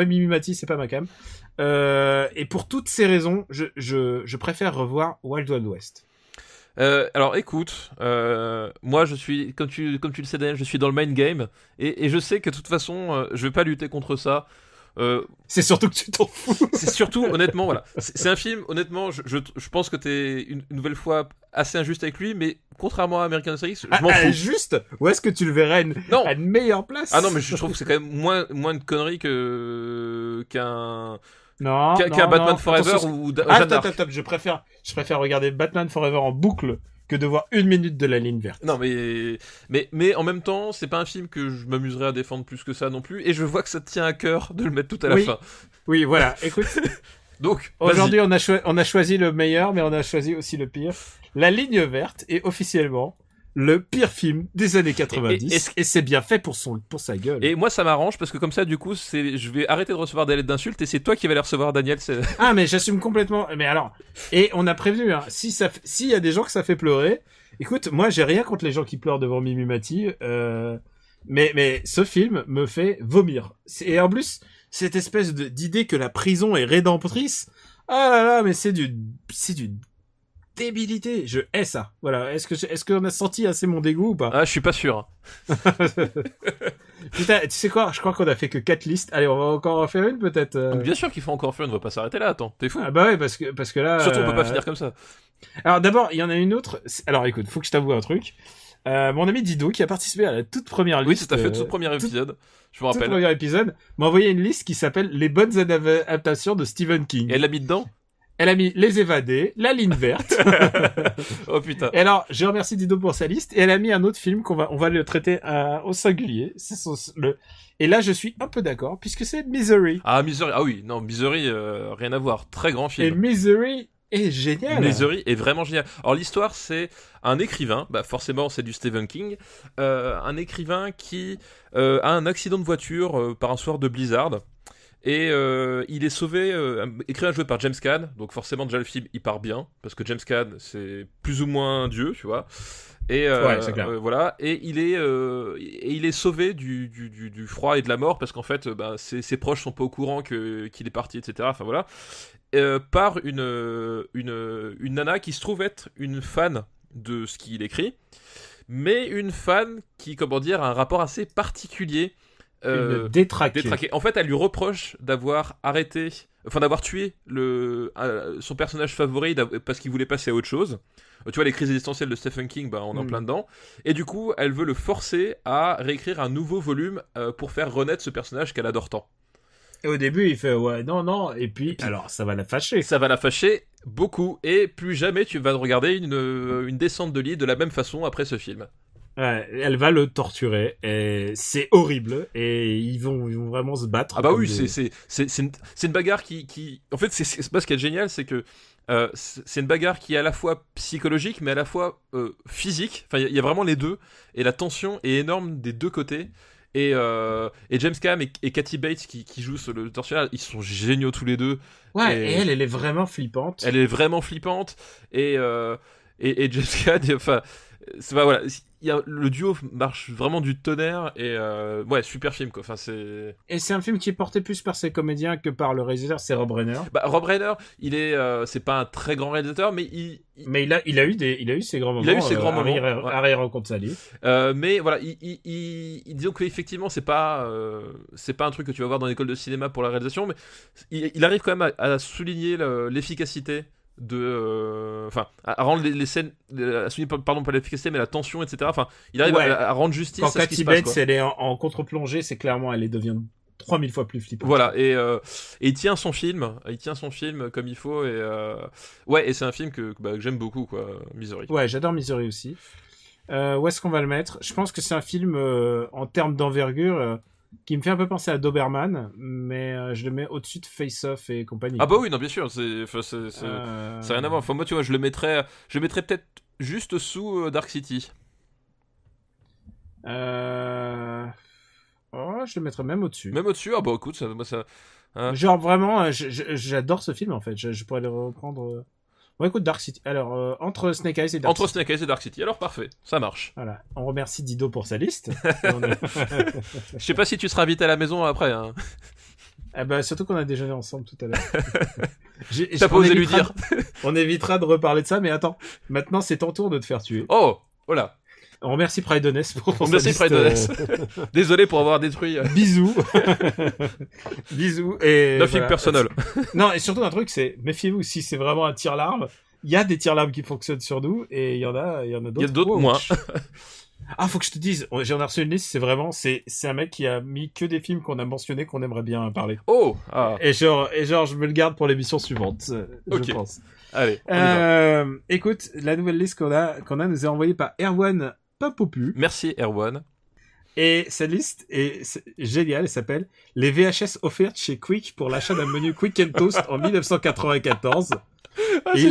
Mimi Mati, c'est pas ma cam. Et pour toutes ces raisons, je préfère revoir Wild Wild West. Alors écoute, moi je suis, comme tu le sais Daniel, je suis dans le main game, et je sais que de toute façon, je vais pas lutter contre ça. C'est surtout que tu t'en fous. C'est surtout, honnêtement, voilà. C'est un film, honnêtement, je pense que t'es une nouvelle fois assez injuste avec lui, mais contrairement à American History X, je m'en fous. Injuste? Ou est-ce que tu le verrais à une meilleure place? Ah non, mais je trouve que c'est quand même moins de conneries qu'un Batman Forever ou Jeanne d'Arc. Attends, je préfère regarder Batman Forever en boucle que de voir 1 minute de la ligne verte. Non, mais en même temps, c'est pas un film que je m'amuserais à défendre plus que ça non plus, et je vois que ça te tient à cœur de le mettre tout à la fin. Oui, voilà, écoute. Donc, aujourd'hui, on a choisi le meilleur, mais on a choisi aussi le pire. La ligne verte est officiellement le pire film des années 90, et c'est bien fait pour sa gueule. Et moi, ça m'arrange, parce que comme ça, du coup, je vais arrêter de recevoir des lettres d'insultes, et c'est toi qui vas les recevoir, Daniel. Ah, mais j'assume complètement. Mais alors, et on a prévenu, hein, s'il y a des gens que ça fait pleurer, écoute, moi, j'ai rien contre les gens qui pleurent devant Mimi Mati, mais ce film me fait vomir. Et en plus, cette espèce d'idée que la prison est rédemptrice, ah là là, mais c'est du débilité, je hais ça. Voilà, est-ce qu'on a senti assez mon dégoût ou pas? Ah, je suis pas sûr. Putain, tu sais quoi? Je crois qu'on a fait que 4 listes. Allez, on va encore en faire une peut-être. Bien sûr qu'il faut encore faire une, on va pas s'arrêter là, attends, t'es fou. Ah bah ouais, parce que là... Surtout on peut pas finir comme ça. Alors d'abord, il y en a une autre. Alors écoute, faut que je t'avoue un truc. Mon ami Dido, qui a participé à la toute première liste. Oui, tout à fait, tout premier épisode. Je me rappelle. Tout premier épisode, m'a envoyé une liste qui s'appelle Les bonnes adaptations de Stephen King. Et elle l'a mis dedans? Elle a mis Les Évadés, La Ligne Verte. Oh putain. Et alors, je remercie Dido pour sa liste. Et elle a mis un autre film on va le traiter au singulier. Et là, je suis un peu d'accord, puisque c'est Misery. Ah, Misery. Ah oui, non, Misery, rien à voir. Très grand film. Et Misery est génial. Misery est vraiment génial. Alors l'histoire, c'est un écrivain, forcément c'est du Stephen King, un écrivain qui a un accident de voiture par un soir de blizzard. Et il est sauvé, écrivain joué par James Caan, donc forcément déjà le film il part bien, parce que James Caan c'est plus ou moins un dieu, tu vois. Et ouais, c'est clair. voilà, et il est sauvé du froid et de la mort, parce qu'en fait ses proches sont pas au courant qu'il est parti, etc. Enfin voilà. Par une nana qui se trouve être une fan de ce qu'il écrit, mais une fan qui, comment dire, a un rapport assez particulier. Détraqué. En fait, elle lui reproche d'avoir tué son personnage favori parce qu'il voulait passer à autre chose. Tu vois, les crises existentielles de Stephen King, on est en plein dedans. Et du coup, elle veut le forcer à réécrire un nouveau volume pour faire renaître ce personnage qu'elle adore tant. Et au début, il fait ouais, non. Et puis alors, ça va la fâcher. Ça va la fâcher beaucoup. Et plus jamais tu vas regarder une descente de lit de la même façon après ce film. Ouais, elle va le torturer et c'est horrible et ils vont vraiment se battre. Ah bah oui, c'est une bagarre qui en fait c'est pas ce qui est génial, c'est que c'est une bagarre qui est à la fois psychologique mais à la fois physique. Enfin il y a vraiment les deux et la tension est énorme des deux côtés. Et James Caan et Kathy Bates qui jouent le tortionnaire, ils sont géniaux tous les deux. Ouais, et elle est vraiment flippante. Elle est vraiment flippante et James Caan, enfin voilà, le duo marche vraiment du tonnerre et ouais, super film quoi. Enfin et c'est un film qui est porté plus par ses comédiens que par le réalisateur, c'est Rob Reiner. Rob Reiner, c'est pas un très grand réalisateur, mais il a eu ses grands moments. Il a eu ses grands moments. Harry rencontre Sally. Mais voilà, disons qu'effectivement c'est pas un truc que tu vas voir dans l'école de cinéma pour la réalisation, mais il arrive quand même à souligner l'efficacité à rendre les scènes, à souligner, pardon, pas l'efficacité mais la tension, etc. Enfin, il arrive à rendre justice quand à ce qui se passe. Quand Kathy Bates elle est en contre-plongée, c'est clairement elle devient 3000 fois plus flippante. Voilà, et il tient son film comme il faut, et ouais, et c'est un film que j'aime beaucoup quoi, Misery. Ouais, j'adore Misery aussi. Où est-ce qu'on va le mettre? Je pense que c'est un film en termes d'envergure qui me fait un peu penser à Doberman, mais je le mets au-dessus de Face Off et compagnie. Ah bah oui, non, bien sûr, ça n'a rien à voir. Enfin, moi, tu vois, je le mettrais peut-être juste sous Dark City. Je le mettrais même au-dessus. Même au-dessus? Ah bah écoute, ça... Hein. Genre vraiment, j'adore ce film en fait. Je pourrais le reprendre... Bon, écoute, Dark City. Alors, entre Snake Eyes et Dark City. Entre Snake Eyes et Dark City. Alors, parfait. Ça marche. Voilà. On remercie Dido pour sa liste. Je sais pas si tu seras invité à la maison après. Hein. Surtout qu'on a déjeuné ensemble tout à l'heure. T'as pas osé lui dire. On évitera de reparler de ça, mais attends. Maintenant, c'est ton tour de te faire tuer. Oh là. On remercie Prideoness pour sa liste. Prideoness. Désolé pour avoir détruit. Bisous. Bisous. Et Nothing voilà. Personnel. Non, et surtout un truc, c'est méfiez-vous, si c'est vraiment un tire-larme, il y a des tire-larmes qui fonctionnent sur nous, et il y en a d'autres. Il y a d'autres moins. Ah, faut que je te dise, j'en ai reçu une liste, c'est un mec qui a mis que des films qu'on a mentionnés, qu'on aimerait bien parler. Oh! Ah. Et genre, je me le garde pour l'émission suivante, je pense. Allez. Écoute, la nouvelle liste qu'on a nous est envoyée par Erwan Papopu. Merci, Erwan. Et cette liste est géniale, elle s'appelle Les VHS offertes chez Quick pour l'achat d'un menu Quick and Toast en 1994. Ah, et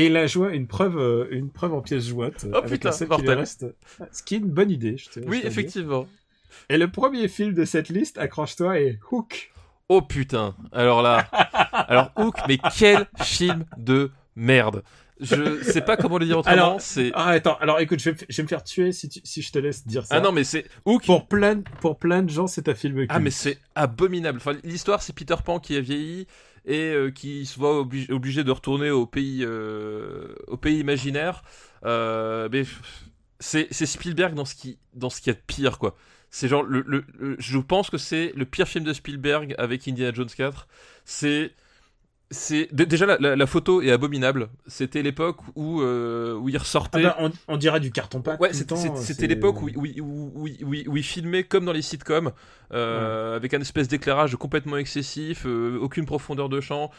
il a joué une preuve en pièces jointes avec la scène qui lui reste. Ce qui est une bonne idée, Oui, effectivement. Et le premier film de cette liste, accroche-toi, est Hook. Oh putain. Alors Hook, mais quel film de merde. Je sais pas comment le dire autrement. Alors écoute, je vais me faire tuer si je te laisse dire ça. Ah non, mais c'est Hook. Pour plein de gens, c'est un film culte. Ah mais c'est abominable. Enfin, l'histoire, c'est Peter Pan qui a vieilli et qui se voit obligé de retourner au pays imaginaire. Mais c'est Spielberg dans ce qu'il y a de pire quoi. C'est genre je pense que c'est le pire film de Spielberg avec Indiana Jones 4. C'est Déjà la photo est abominable. C'était l'époque où il ressortait. On dirait du carton-pâte. Ouais, c'était l'époque où il filmait comme dans les sitcoms, avec un espèce d'éclairage complètement excessif, aucune profondeur de champ.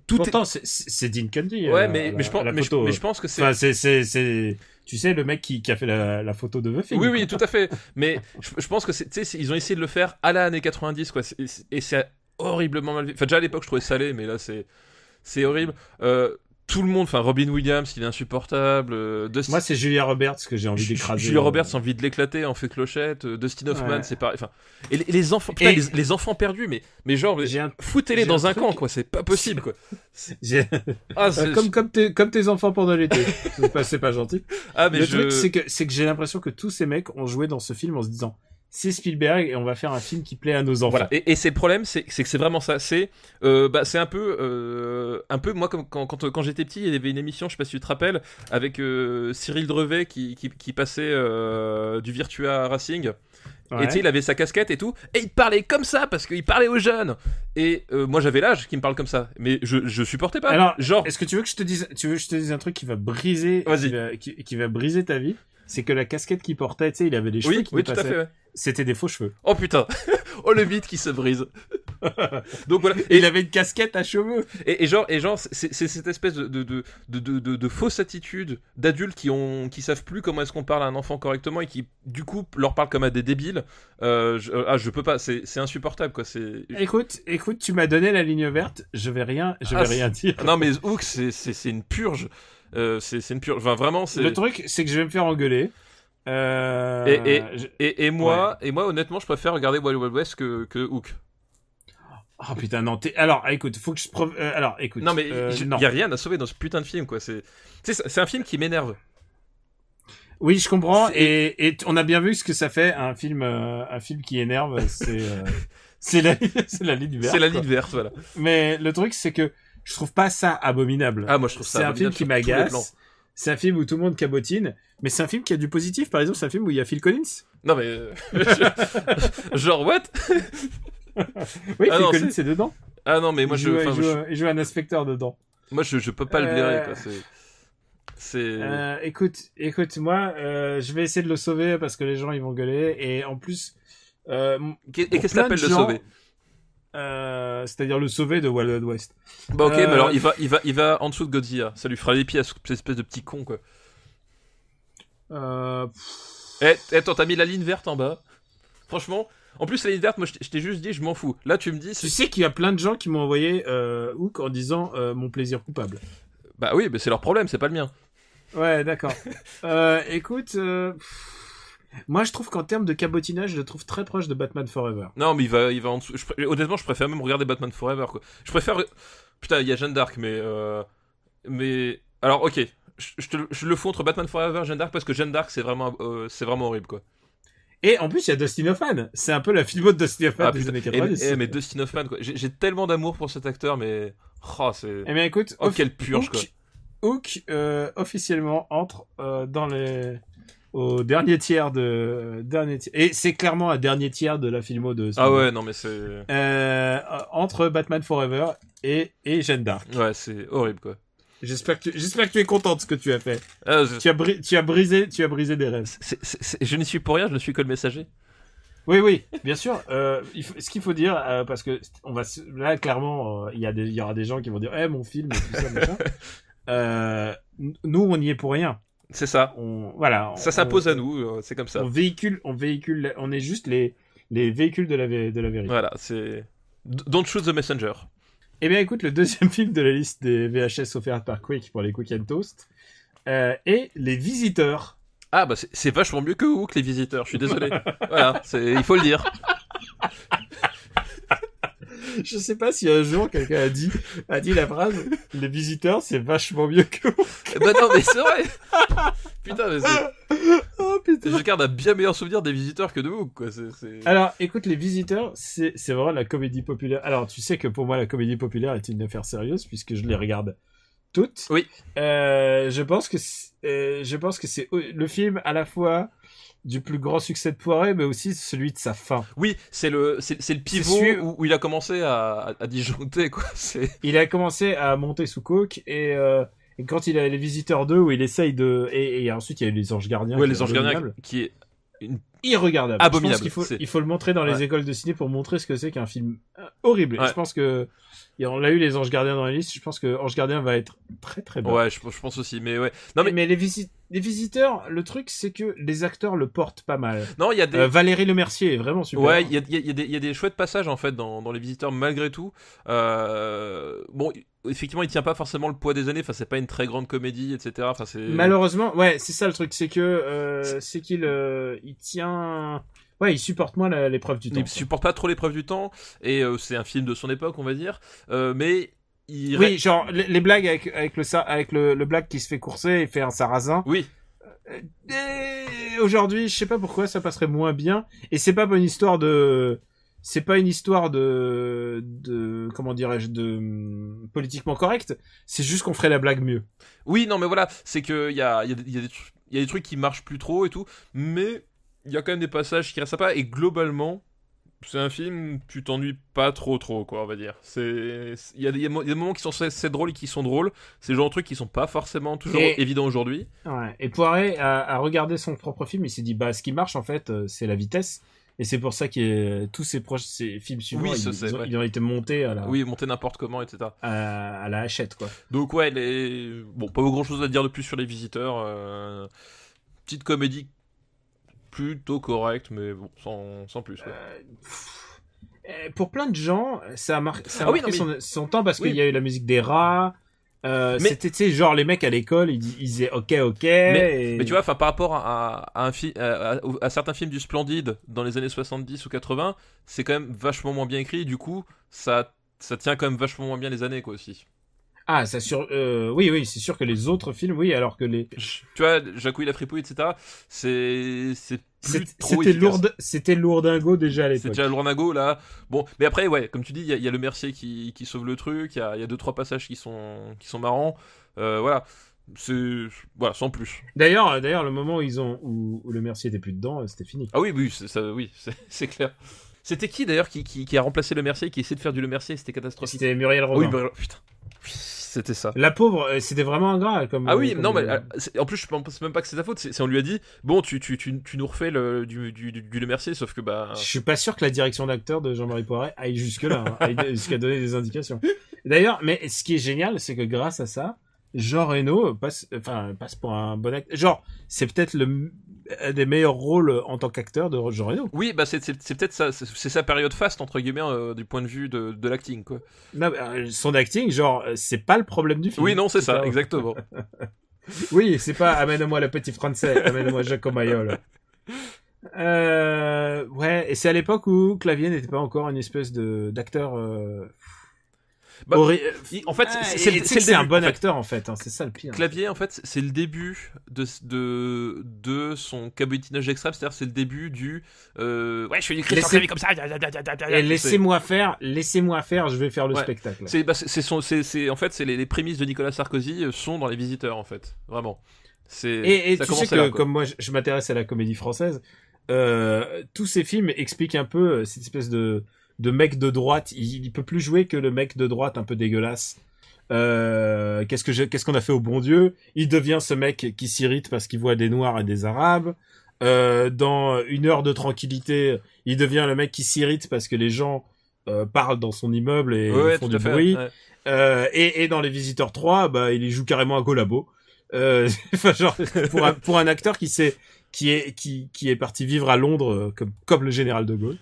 Pourtant, c'est Dean Cundey. Ouais, mais je pense que c'est. Enfin, c'est tu sais, le mec qui a fait la photo de The Thing. Oui, tout à fait. Mais je pense que ils ont essayé de le faire à la année 90, quoi. Et c'est horriblement mal vu. Enfin, déjà à l'époque, je trouvais salé, mais là, c'est horrible. Tout le monde, enfin Robin Williams, il est insupportable. Moi, c'est Julia Roberts que j'ai envie d'écraser. Julia Roberts a envie de l'éclater, en fait clochette. Dustin Hoffman, c'est pareil. Enfin, et les enfants, putain, les enfants perdus, mais genre, foutez-les dans un camp, quoi. C'est pas possible, quoi. Comme tes enfants pendant l'été. c'est pas gentil. Le truc, c'est que j'ai l'impression que tous ces mecs ont joué dans ce film en se disant. C'est Spielberg et on va faire un film qui plaît à nos enfants. Voilà. Et c'est le problème, c'est que c'est vraiment ça. C'est un peu moi quand j'étais petit, il y avait une émission, je sais pas si tu te rappelles, avec Cyril Drevet qui passait du Virtua Racing. Ouais. Et tu sais, il avait sa casquette et tout, et il parlait comme ça parce qu'il parlait aux jeunes. Et moi j'avais l'âge qui me parle comme ça, mais je supportais pas. Alors, genre, est-ce que tu veux que je te dise un truc qui va briser, qui va briser ta vie? C'est que la casquette qu'il portait, tu sais, il avait des cheveux qui tout à fait. Ouais. C'était des faux cheveux. Oh putain. Oh le mythe qui se brise. Donc voilà. Et il avait une casquette à cheveux. Et genre, c'est cette espèce de fausse attitude d'adultes qui savent plus comment est-ce qu'on parle à un enfant correctement et qui du coup leur parlent comme à des débiles. Je peux pas. C'est insupportable, quoi. Écoute, tu m'as donné la ligne verte. Je vais rien dire. Non mais Hook, c'est une purge. C'est une purge. Enfin vraiment, c'est. Le truc, c'est que je vais me faire engueuler. Et moi, honnêtement, je préfère regarder Wild Wild West que Hook. Oh putain, non, alors, écoute, faut que je alors, écoute. Non, mais il y a rien à sauver dans ce putain de film, quoi. C'est un film qui m'énerve. Oui, je comprends. Et on a bien vu ce que ça fait, un film qui énerve. C'est la ligne verte. C'est la ligne verte, voilà. Mais le truc, c'est que je trouve pas ça abominable. Ah, moi, je trouve ça abominable. C'est un film qui m'agace. C'est un film où tout le monde cabotine, mais c'est un film qui a du positif. Par exemple, c'est un film où il y a Phil Collins. Non mais genre what? Oui, Phil Collins c'est dedans. Ah non mais moi il joue un inspecteur dedans. Moi je peux pas le blairer, quoi. Écoute, moi je vais essayer de le sauver parce que les gens ils vont gueuler et en plus. Et qu'est-ce que t'appelles le sauver? C'est-à-dire le sauver de Wild Wild West. Bah ok, mais alors il va en dessous de Godzilla. Ça lui fera les pieds à cette espèce de petit con, quoi. Attends, t'as mis la ligne verte en bas. Franchement, en plus la ligne verte, moi je t'ai juste dit je m'en fous. Là tu me dis. Tu sais qu'il y a plein de gens qui m'ont envoyé Hook en disant mon plaisir coupable. Bah oui, mais c'est leur problème, c'est pas le mien. Ouais, d'accord. Écoute. Moi, je trouve qu'en termes de cabotinage, je le trouve très proche de Batman Forever. Non, mais il va en dessous. Honnêtement, je préfère même regarder Batman Forever, quoi. Je préfère. Putain, il y a Jeanne d'Arc, mais alors, ok, je le fous entre Batman Forever et Jeanne d'Arc parce que Jeanne d'Arc, c'est vraiment horrible, quoi. Et en plus, il y a Dustin Hoffman. C'est un peu la filmo de Dustin Hoffman des années 90. Mais Dustin Hoffman, quoi. J'ai tellement d'amour pour cet acteur, mais c'est. Eh bien, écoute, quelle purge, quoi. Hook officiellement entre au dernier tiers et c'est clairement un dernier tiers de la filmo de ah ouais non mais c'est entre Batman Forever et Jeanne d'Arc. Ouais, c'est horrible, quoi. J'espère que tu es content de ce que tu as fait. Tu as brisé des rêves. Je n'y suis pour rien, je ne suis que le messager. Oui, bien sûr. Ce qu'il faut dire, parce que là clairement, il y aura des gens qui vont dire, mon film, et tout ça, machin. Nous, on n'y est pour rien. C'est ça. Ça s'impose à nous, c'est comme ça. On véhicule, on est juste les véhicules de la vérité. Voilà, c'est Don't Shoot the Messenger. Eh bien, écoute, le deuxième film de la liste des VHS offerts par Quick pour les Quick and Toast est Les Visiteurs. Ah bah c'est vachement mieux que Hook, Les Visiteurs. Je suis désolé. Voilà, il faut le dire. Je sais pas si un jour quelqu'un a dit la phrase Les Visiteurs, c'est vachement mieux que Hook. Bah non, mais c'est vrai. Putain, mais oh, putain. Je garde un bien meilleur souvenir des Visiteurs que de Hook, quoi. Alors, écoute, Les Visiteurs, c'est vraiment la comédie populaire. Alors, tu sais que pour moi, la comédie populaire est une affaire sérieuse puisque je les regarde toutes. Oui. Je pense que c'est le film à la fois du plus grand succès de Poiré, mais aussi celui de sa fin. Oui, c'est le pivot où il a commencé à disjoncter, quoi. Il a commencé à monter sous coke et quand il a les Visiteurs 2 où il essaye de et ensuite il y a eu les Anges Gardiens. Ouais, les Anges Gardiens qui est irregardable. Abominable. Je pense il faut le montrer dans les écoles de ciné pour montrer ce que c'est qu'un film horrible. Ouais. Et je pense que on a eu les Anges Gardiens dans la liste. Je pense que Anges Gardiens va être très très bon. Ouais, je pense aussi. Mais ouais. Non mais les Visiteurs, le truc c'est que les acteurs le portent pas mal. Non, il y a des Valérie Lemercier est vraiment super. Ouais, il y a des chouettes passages en fait dans les Visiteurs malgré tout. Bon, effectivement, il tient pas forcément le poids des années. Enfin, c'est pas une très grande comédie, etc. Enfin, c'est malheureusement, ouais, c'est ça le truc, c'est que c'est qu'il il tient. Ouais, il supporte moins l'épreuve du temps. Il supporte pas trop l'épreuve du temps et c'est un film de son époque, on va dire. Mais oui, genre les blagues avec le blague qui se fait courser et fait un sarrasin. Oui. Et aujourd'hui, je sais pas pourquoi ça passerait moins bien. Et c'est pas une histoire de comment dirais-je, de politiquement correct. C'est juste qu'on ferait la blague mieux. Oui, non, mais voilà, c'est que il y a des trucs qui marchent plus trop et tout, mais il y a quand même des passages qui restent pas. Et globalement, c'est un film, tu t'ennuies pas trop, quoi, on va dire. Il y a des moments qui sont assez drôles et qui sont drôles. C'est le genre de trucs qui sont pas forcément toujours évidents aujourd'hui. Ouais. Et Poiré a regardé son propre film, il s'est dit, ce qui marche en fait, c'est la vitesse. Et c'est pour ça que tous ces films suivants, ils ont été montés montés n'importe comment, etc. À la hachette, quoi. Donc ouais, pas grand chose à dire de plus sur les Visiteurs. Petite comédie plutôt correcte, mais bon, sans plus. Quoi. Pour plein de gens, ça a marqué son temps parce qu'il y a eu la musique des rats. C'était, tu sais, genre les mecs à l'école, ils disaient ok. Mais tu vois, par rapport à certains films du Splendide dans les années 70 ou 80, c'est quand même vachement moins bien écrit. Du coup, ça tient quand même vachement moins bien les années, quoi, aussi. Ah, ça oui, c'est sûr que les autres films, oui, alors que les. Tu vois, Jacouille la fripouille, etc. C'était lourdingo déjà à l'époque. C'était déjà lourdingo là. Bon, mais après, ouais, comme tu dis, il y a le Mercier qui sauve le truc. Il y a 2-3 passages qui sont marrants. Voilà, sans plus. D'ailleurs, le moment où le Mercier était plus dedans, c'était fini. Ah oui, c'est clair. C'était qui d'ailleurs qui a remplacé le Mercier, qui essayait de faire du Le Mercier, c'était catastrophique. C'était Muriel Robin. Oui, putain. C'était ça. La pauvre, c'était vraiment ingrat. Ah oui, non, mais en plus, je pense même pas que c'est ta faute. On lui a dit, bon, tu nous refais du Le Mercier, sauf que Je suis pas sûr que la direction d'acteur de Jean-Marie Poiret aille jusque-là, aille jusqu'à donner des indications. D'ailleurs, mais ce qui est génial, c'est que grâce à ça, Jean Reno passe pour un bon acteur. Genre, c'est peut-être un des meilleurs rôles en tant qu'acteur de Jean Reno. Oui, c'est peut-être ça, c'est sa période faste entre guillemets du point de vue de l'acting, quoi. Non, son acting, genre, c'est pas le problème du film. Oui, non, c'est ça, exactement. Oui, c'est pas amène-moi le petit français, amène-moi Jacques Mayol. Ouais, et c'est à l'époque où Clavier n'était pas encore une espèce d'acteur. En fait, c'est un bon acteur en fait, c'est ça le pire. Clavier, en fait, c'est le début de son cabotinage extrême, c'est-à-dire c'est le début du je fais du Christian Clavier comme ça. Et laissez-moi faire, je vais faire le spectacle. En fait, c'est les prémices de Nicolas Sarkozy sont dans Les Visiteurs en fait, vraiment. Et tu sais que comme moi je m'intéresse à la comédie française, tous ces films expliquent un peu cette espèce de mec de droite. Il peut plus jouer que le mec de droite un peu dégueulasse. Qu'est-ce qu'on a fait au bon Dieu? Il devient ce mec qui s'irrite parce qu'il voit des Noirs et des Arabes. Dans Une heure de tranquillité, il devient le mec qui s'irrite parce que les gens parlent dans son immeuble et font du bruit. Ouais. Et dans Les Visiteurs 3, il joue carrément un collabo. Genre pour un acteur qui est parti vivre à Londres comme le général de Gaulle.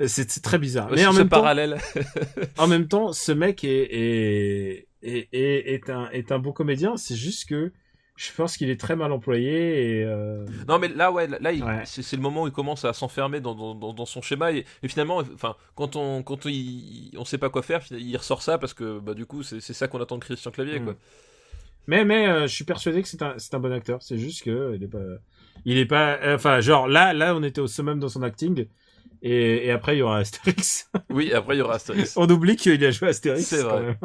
C'est très bizarre. Mais en même temps, ce mec est un bon comédien. C'est juste que je pense qu'il est très mal employé. Non, mais là, c'est le moment où il commence à s'enfermer dans son schéma et finalement, quand on sait pas quoi faire, il ressort ça parce que du coup, c'est ça qu'on attend de Christian Clavier, quoi. Mais je suis persuadé que c'est un bon acteur. C'est juste que il est pas. Genre là, on était au summum dans son acting. Et après, il y aura Astérix. Oui, après, il y aura Astérix. On oublie qu'il a joué à Astérix. C'est vrai.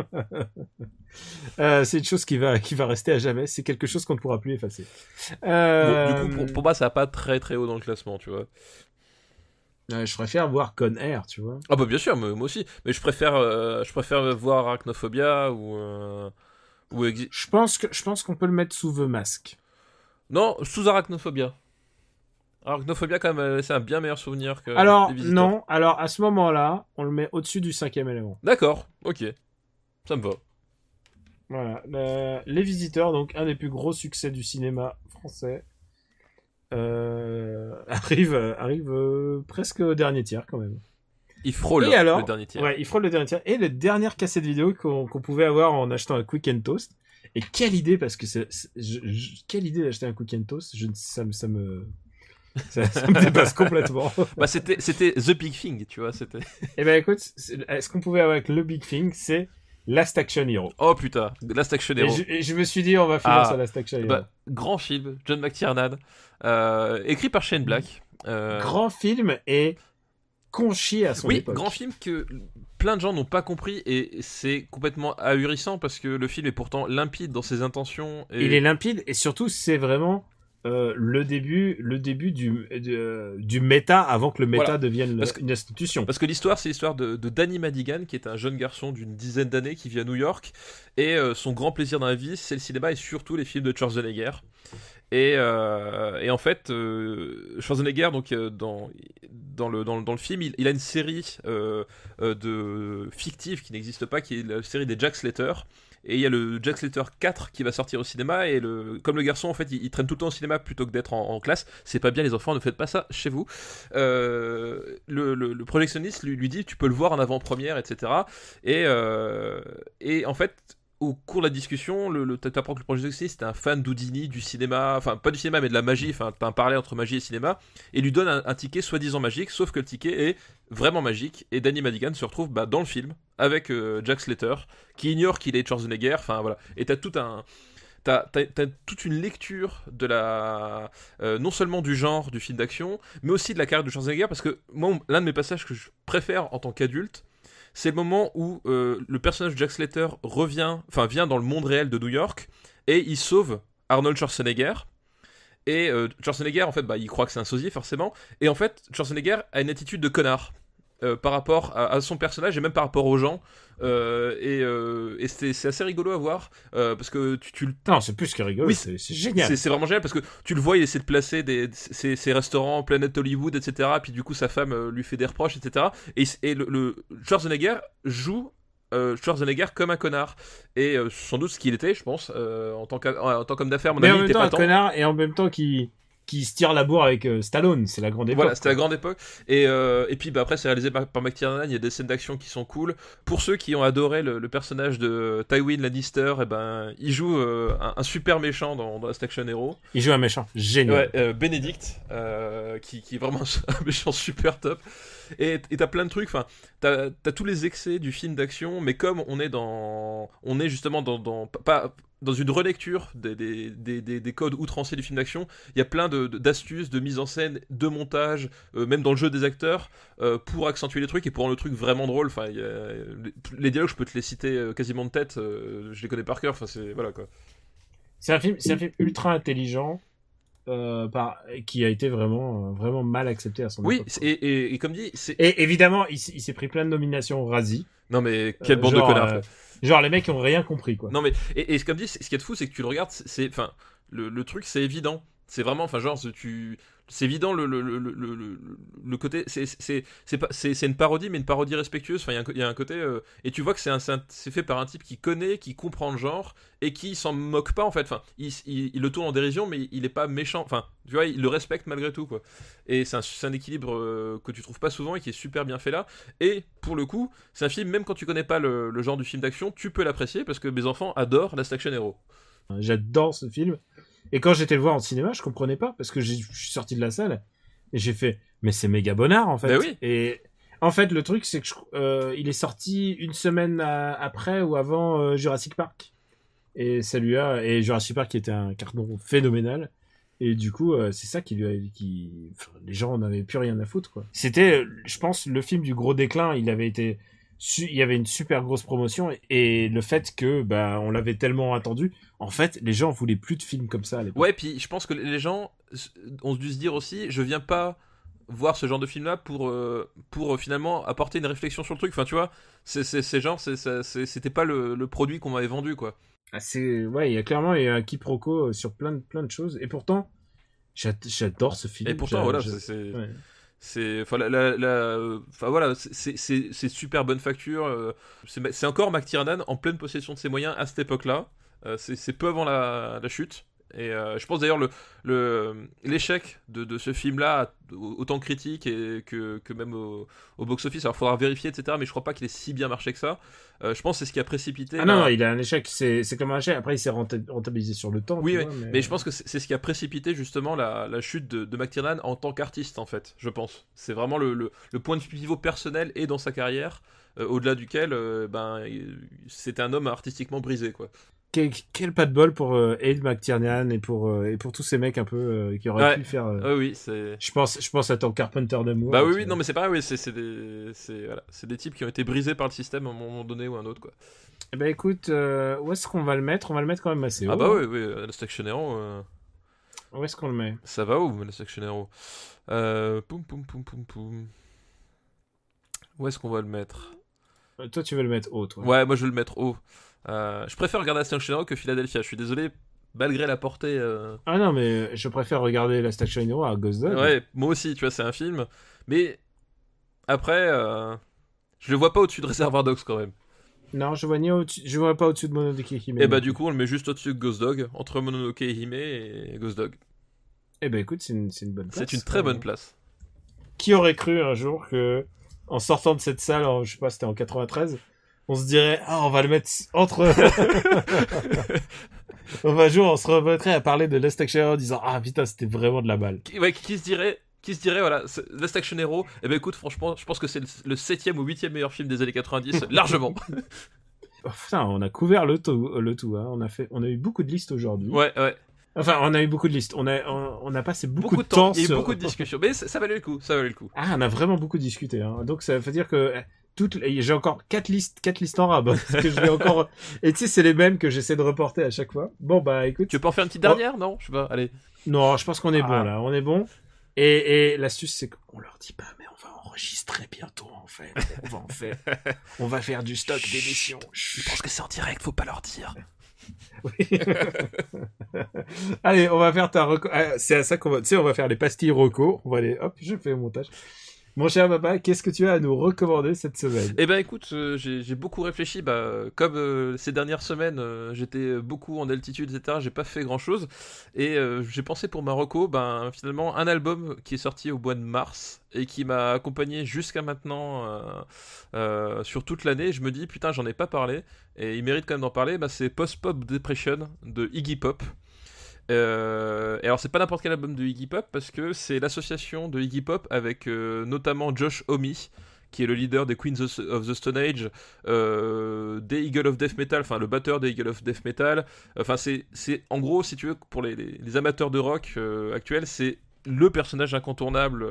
C'est une chose qui va rester à jamais. C'est quelque chose qu'on ne pourra plus effacer. Du coup, pour moi, ça va pas très très haut dans le classement, tu vois. Je préfère voir Con Air, tu vois. Ah bah bien sûr, moi aussi. Mais je préfère voir Arachnophobia ou Je pense qu'on peut le mettre sous The Mask. Non, sous Arachnophobia. Arachnophobia, quand même, c'est un bien meilleur souvenir que Alors, Les Visiteurs. non. Alors, à ce moment-là, on le met au-dessus du 5e élément. D'accord, ok. Ça me va. Voilà. Les Visiteurs, donc un des plus gros succès du cinéma français, arrive presque au dernier tiers, quand même. Il frôle Et alors, le dernier tiers. Ouais, il frôle le dernier tiers. Et la dernière cassette vidéo qu'on pouvait avoir en achetant un Quick and Toast. Et quelle idée, parce que quelle idée d'acheter un Quick and Toast. Ça me dépasse complètement. Bah, c'était The Big Thing, tu vois. Eh ben écoute, ce qu'on pouvait avoir avec le Big Thing, c'est Last Action Hero. Oh putain, Last Action Hero. Et je me suis dit, on va finir sur Last Action Hero. Bah, grand film, John McTiernan, écrit par Shane Black. Grand film et conchié à son époque. Oui, grand film que plein de gens n'ont pas compris et c'est complètement ahurissant parce que le film est pourtant limpide dans ses intentions. Il est limpide et surtout c'est vraiment le début du méta avant que le méta devienne une institution. Parce que l'histoire, c'est l'histoire de Danny Madigan, qui est un jeune garçon d'une dizaine d'années qui vit à New York et son grand plaisir dans la vie, c'est le cinéma et surtout les films de Schwarzenegger. Et en fait, Schwarzenegger, donc dans le film, il a une série de fictive qui n'existe pas, qui est la série des Jack Slater. Et il y a le Jack Slater 4 qui va sortir au cinéma. Et comme le garçon, en fait, il traîne tout le temps au cinéma plutôt que d'être en classe. C'est pas bien, les enfants, ne faites pas ça chez vous. Le projectionniste lui dit, tu peux le voir en avant-première, etc. Et en fait, au cours de la discussion, t'apprends que le projectionniste est un fan d'Houdini, du cinéma, enfin pas du cinéma mais de la magie, enfin t'as un parallèle entre magie et cinéma, et lui donne un ticket soi-disant magique, sauf que le ticket est vraiment magique, et Danny Madigan se retrouve dans le film avec Jack Slater, qui ignore qu'il est Schwarzenegger, enfin voilà, et t'as toute une lecture de non seulement du genre du film d'action, mais aussi de la carrière de Schwarzenegger, parce que moi, l'un de mes passages que je préfère en tant qu'adulte, c'est le moment où le personnage de Jack Slater vient dans le monde réel de New York et il sauve Arnold Schwarzenegger. Et Schwarzenegger, en fait, il croit que c'est un sosie, forcément. Et en fait, Schwarzenegger a une attitude de connard par rapport à son personnage et même par rapport aux gens. Et c'est assez rigolo à voir parce que Non, c'est plus que rigolo, oui, c'est génial. C'est vraiment génial parce que tu le vois, il essaie de placer ses restaurants, Planet Hollywood, etc. Puis du coup, sa femme lui fait des reproches, etc. Et le Schwarzenegger joue Schwarzenegger comme un connard. Et sans doute ce qu'il était, je pense, en tant qu'homme d'affaires. Mais en même temps, un connard et en même temps qui se tire la bourre avec Stallone, c'est la grande époque. Voilà, c'était la grande époque. Et puis après, c'est réalisé par McTiernan, il y a des scènes d'action qui sont cool. Pour ceux qui ont adoré le personnage de Tywin Lannister, il joue un super méchant dans Last Action Hero. Il joue un méchant génial. Ouais, Benedict, qui est vraiment un méchant super top. Et t'as plein de trucs, enfin, t'as tous les excès du film d'action, mais comme on est justement pas dans une relecture des codes outranciers du film d'action, il y a plein d'astuces, de mise en scène, de montage, même dans le jeu des acteurs, pour accentuer les trucs et pour rendre le truc vraiment drôle. Enfin, les dialogues, je peux te les citer quasiment de tête, je les connais par cœur. Enfin, voilà quoi. C'est un film ultra intelligent. Qui a été vraiment mal accepté à son époque. Oui, et comme dit, et évidemment, il s'est pris plein de nominations Razzie. Non mais quelle bande de connards. Genre les mecs qui ont rien compris quoi. Non mais et comme dit, ce qui est fou, c'est que tu le regardes, le truc c'est évident. C'est vraiment, enfin genre c'est évident le côté, c'est une parodie mais une parodie respectueuse. Enfin il y a un côté et tu vois que c'est fait par un type qui connaît, qui comprend le genre et qui s'en moque pas en fait. Enfin il le tourne en dérision mais il est pas méchant. Enfin tu vois, il le respecte malgré tout quoi. Et c'est un équilibre que tu trouves pas souvent et qui est super bien fait là. Et pour le coup, c'est un film, même quand tu connais pas le genre du film d'action, tu peux l'apprécier parce que mes enfants adorent Last Action Hero. J'adore ce film. Et quand j'étais le voir en cinéma, je comprenais pas parce que je suis sorti de la salle et j'ai fait mais c'est méga bonnard en fait. Ben oui. Et en fait le truc c'est que il est sorti une semaine après ou avant Jurassic Park et et Jurassic Park qui était un carton phénoménal Et du coup, c'est ça les gens en avaient plus rien à foutre, quoi. C'était, je pense, le film du gros déclin. Il y avait une super grosse promotion et le fait que, on l'avait tellement attendu. En fait, les gens voulaient plus de films comme ça à l'époque. Ouais, puis je pense que les gens ont dû se dire aussi, je viens pas voir ce genre de film là pour finalement apporter une réflexion sur le truc. Enfin, tu vois, c'était pas le produit qu'on m'avait vendu, quoi. Ouais, il y a clairement un quiproquo sur plein de choses et pourtant j'adore ce film. Et pourtant voilà, c'est super bonne facture. C'est encore McTiernan en pleine possession de ses moyens à cette époque-là. C'est peu avant la chute. Et je pense d'ailleurs l'échec de ce film-là, autant critique que même au box-office, alors il faudra vérifier, etc., mais je crois pas qu'il ait si bien marché que ça. Je pense que c'est ce qui a précipité... non, il a un échec, c'est comme un échec, après il s'est rentabilisé sur le temps. Oui, mais je pense que c'est ce qui a précipité justement la chute de McTiernan en tant qu'artiste, en fait, je pense. C'est vraiment le point de pivot personnel et dans sa carrière, au-delà duquel c'était un homme artistiquement brisé, quoi. Quel pas de bol pour Ed McTiernan et pour tous ces mecs un peu qui auraient pu faire. Oui, c'est. Je pense à ton Carpenter d'amour. Bah oui, non, mais c'est pareil, oui, c'est des types qui ont été brisés par le système à un moment donné ou à un autre, quoi. Eh ben écoute, où est-ce qu'on va le mettre ? On va le mettre quand même assez haut. Ah bah oui, Last Action Hero. Où est-ce qu'on le met ? Ça va où, Last Action Hero ? Poum. Où est-ce qu'on va le mettre ? Toi, tu veux le mettre haut, toi ? Ouais, moi je veux le mettre haut. Je préfère regarder Last Action Hero que Philadelphia. Je suis désolé, malgré la portée. Ah non, mais je préfère regarder Last Action Hero à Ghost Dog. Ouais, moi aussi, tu vois, c'est un film. Mais après, je le vois pas au-dessus de Reservoir Dogs quand même. Non, je vois pas au-dessus de Mononoke Hime. Et bah du coup, on le met juste au-dessus de Ghost Dog, entre Mononoke Hime et Ghost Dog. Eh ben écoute, c'est une bonne place. C'est une très bonne place. Qui aurait cru un jour que, en sortant de cette salle, je sais pas, c'était en 93. On se dirait, on va le mettre entre... Un jour, on se remettrait à parler de Last Action Hero en disant, putain, c'était vraiment de la balle. Qui se dirait, voilà, Last Action Hero, eh ben écoute, franchement, je pense que c'est le 7e ou 8e meilleur film des années 90, largement. Putain, on a couvert le tout, hein. On a eu beaucoup de listes aujourd'hui. Ouais. Enfin, on a eu beaucoup de listes. On a passé beaucoup de temps. Il y a eu beaucoup de discussions, mais ça valait le coup. On a vraiment beaucoup discuté, hein. Donc ça veut dire que... j'ai encore 4 listes en rab, parce que je vais encore, et tu sais, c'est les mêmes que j'essaie de reporter à chaque fois. Bon, bah, écoute. Tu peux en faire une petite dernière? Non? Je sais pas, allez. Non, je pense qu'on est bon, là. On est bon. Et l'astuce, c'est qu'on leur dit pas, mais on va enregistrer bientôt, en fait. On va faire du stock d'émissions. Je pense que c'est en direct, faut pas leur dire. Oui. Allez, on va faire ta reco. C'est à ça qu'on va, tu sais, on va faire les pastilles reco. On va aller, hop, je fais le montage. Mon cher papa, qu'est-ce que tu as à nous recommander cette semaine ? Eh ben écoute, j'ai beaucoup réfléchi, comme ces dernières semaines, j'étais beaucoup en altitude, etc., j'ai pas fait grand-chose, et j'ai pensé pour ma reco, finalement, un album qui est sorti au mois de mars, et qui m'a accompagné jusqu'à maintenant, sur toute l'année. Je me dis, putain, j'en ai pas parlé, et il mérite quand même d'en parler, c'est Post-Pop Depression de Iggy Pop. Et alors c'est pas n'importe quel album de Iggy Pop, parce que c'est l'association de Iggy Pop avec notamment Josh Homme, qui est le leader des Queens of the Stone Age, des Eagles of Death Metal, enfin le batteur des Eagles of Death Metal. Enfin c'est en gros, si tu veux, pour les amateurs de rock actuels, c'est le personnage incontournable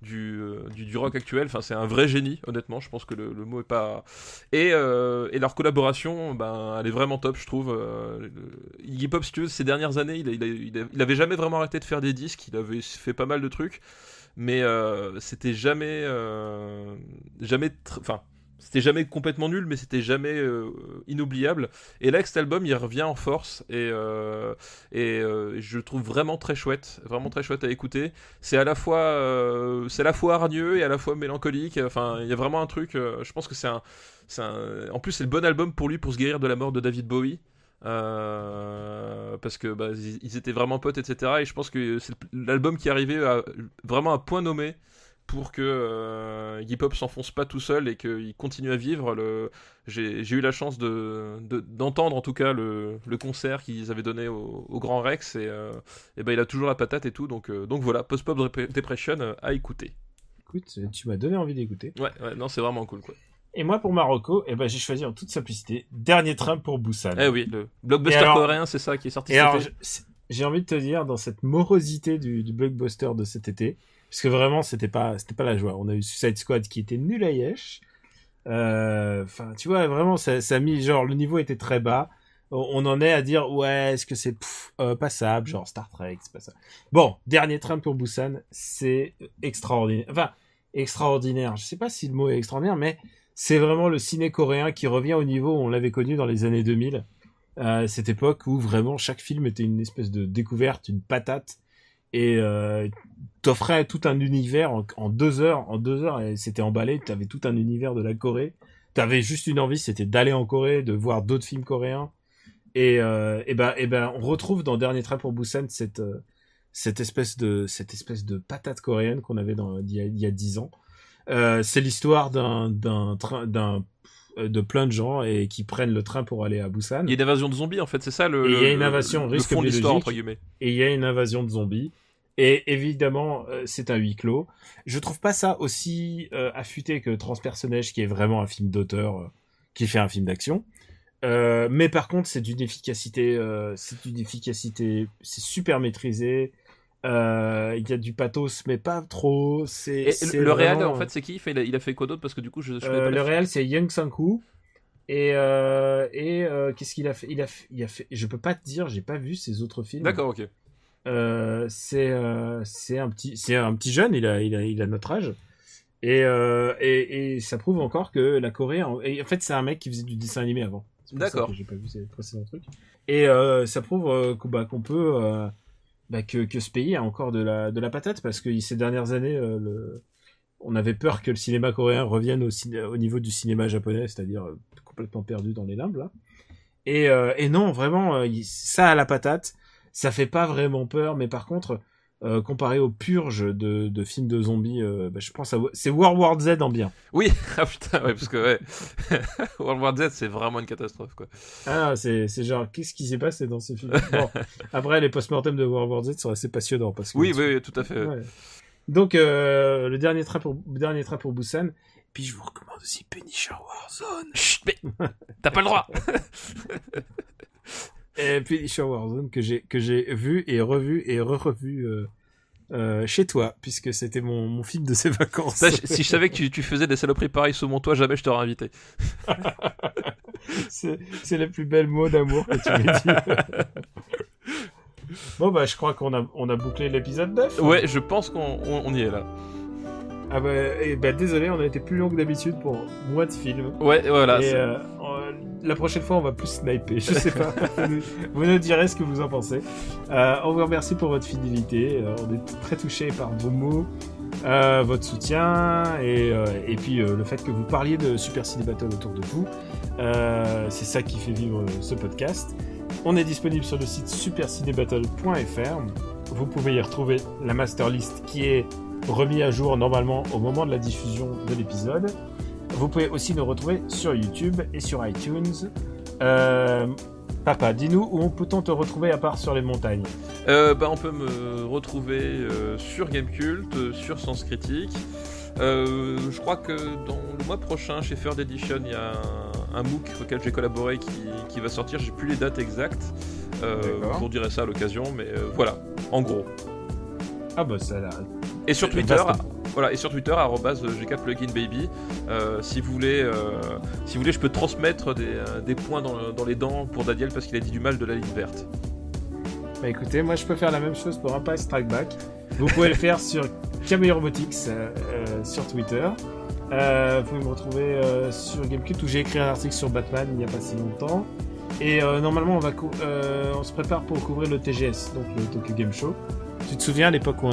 du rock actuel. Enfin c'est un vrai génie, honnêtement, je pense que le mot est pas... Et leur collaboration, elle est vraiment top, je trouve. Iggy Pop, si tu veux, ces dernières années, il avait jamais vraiment arrêté de faire des disques, il avait fait pas mal de trucs, mais c'était jamais c'était jamais complètement nul, mais c'était jamais inoubliable. Et là, avec cet album, il revient en force, et je le trouve vraiment très chouette à écouter. C'est à la fois hargneux et à la fois mélancolique. Enfin, il y a vraiment un truc. Je pense que en plus, c'est le bon album pour lui pour se guérir de la mort de David Bowie. Parce que ils étaient vraiment potes, etc. Et je pense que c'est l'album qui est arrivé à vraiment un point nommé pour que Iggy Pop s'enfonce pas tout seul et qu'il continue à vivre. J'ai eu la chance d'entendre en tout cas le concert qu'ils avaient donné au Grand Rex, et il a toujours la patate et tout, donc voilà, Post-Pop Depression à écouter. Écoute, tu m'as donné envie d'écouter. Ouais, non, c'est vraiment cool, quoi. Et moi, pour Marocco, j'ai choisi en toute simplicité Dernier train pour Busan. Eh oui, le blockbuster coréen, c'est ça qui est sorti. Et alors, j'ai envie de te dire, dans cette morosité du blockbuster de cet été, parce que vraiment, c'était pas la joie. On a eu Suicide Squad qui était nul à yesh. Enfin, tu vois, vraiment, ça a mis, genre, le niveau était très bas. On en est à dire, ouais, est-ce que c'est passable, genre Star Trek, c'est pas ça. Bon, dernier train pour Busan, c'est extraordinaire. Enfin, extraordinaire. Je sais pas si le mot est extraordinaire, mais c'est vraiment le ciné coréen qui revient au niveau où on l'avait connu dans les années 2000. Cette époque où vraiment chaque film était une espèce de découverte, une patate, et t'offrait tout un univers en 2 heures. En 2 heures, et c'était emballé. T'avais tout un univers de la Corée. T'avais juste une envie, c'était d'aller en Corée, de voir d'autres films coréens. Et ben, on retrouve dans Dernier Train pour Busan cette espèce de patate coréenne qu'on avait il y a 10 ans. C'est l'histoire de plein de gens et qui prennent le train pour aller à Busan. Il y a une invasion de zombies en fait, c'est ça il y a une invasion risque fond de l'histoire biologique, entre guillemets. Et il y a une invasion de zombies. Et évidemment, c'est un huis clos. Je trouve pas ça aussi affûté que Transpersonnage, qui est vraiment un film d'auteur qui fait un film d'action. Mais par contre, c'est d'une efficacité, c'est super maîtrisé. Il y a du pathos, mais pas trop. C'est le réal, vraiment... en fait, c'est qui il a fait quoi d'autre? Parce que du coup, je le réal, c'est Young Sang-woo. Et qu'est-ce qu'il a fait? Il a fait. Je peux pas te dire, j'ai pas vu ses autres films. D'accord, ok. C'est un petit jeune. Il a notre âge. Et ça prouve encore que la Corée. En fait, c'est un mec qui faisait du dessin animé avant. D'accord. J'ai pas vu ses précédents trucs. Et ça prouve qu'on peut. Que ce pays a encore de la patate, parce que ces dernières années, on avait peur que le cinéma coréen revienne au niveau du cinéma japonais, c'est-à-dire complètement perdu dans les limbes là. Et non, vraiment, ça a la patate, ça fait pas vraiment peur, mais par contre, comparé aux purges de films de zombies, je pense c'est World War Z en bien. Oui, ah putain, ouais, parce que ouais. World War Z, c'est vraiment une catastrophe, quoi. Ah, c'est genre, qu'est-ce qui s'est passé dans ce film? Bon, après, les post-mortem de World War Z sont assez passionnants, parce que... Oui, tout à fait. Ouais. Donc, le dernier train pour Busan. Puis je vous recommande aussi Punisher Warzone. Chut, mais t'as pas le droit. Et Punisher Warzone que j'ai vu et revu et revu chez toi, puisque c'était mon film de ces vacances. Ça, si je savais que tu faisais des saloperies pareilles sous mon toit, jamais je t'aurais invité. c'est les plus belles mots d'amour que tu m'aies dit. Bon je crois qu'on a bouclé l'épisode 9. Ouais, je pense qu'on y est là. Ah désolé, on a été plus long que d'habitude pour moins de films. Ouais, voilà. Et la prochaine fois, on va plus sniper. Je sais pas. Vous nous direz ce que vous en pensez. On vous remercie pour votre fidélité. On est très touchés par vos mots, votre soutien et puis le fait que vous parliez de Super Ciné Battle autour de vous. C'est ça qui fait vivre ce podcast. On est disponible sur le site supercinébattle.fr. Vous pouvez y retrouver la master list qui est remis à jour normalement au moment de la diffusion de l'épisode. Vous pouvez aussi nous retrouver sur YouTube et sur iTunes. Papa, dis-nous, où peut-on te retrouver à part sur les montagnes? On peut me retrouver sur Gamecult, sur Sens Critique. Je crois que dans le mois prochain, chez Third Edition, il y a un MOOC auquel j'ai collaboré qui va sortir. J'ai plus les dates exactes. Je vous dirai ça à l'occasion, mais voilà, en gros. Ah bah ça. Et sur Twitter, @gkpluginbaby. Si vous voulez, je peux transmettre des points dans les dents pour Daniel parce qu'il a dit du mal de la ligne verte. Bah écoutez, moi je peux faire la même chose pour Empire Strike Back. Vous pouvez le faire sur Camille Robotics sur Twitter. Vous pouvez me retrouver sur Gamecult où j'ai écrit un article sur Batman il n'y a pas si longtemps. Et normalement on se prépare pour couvrir le TGS, donc le Tokyo Game Show. Tu te souviens à l'époque où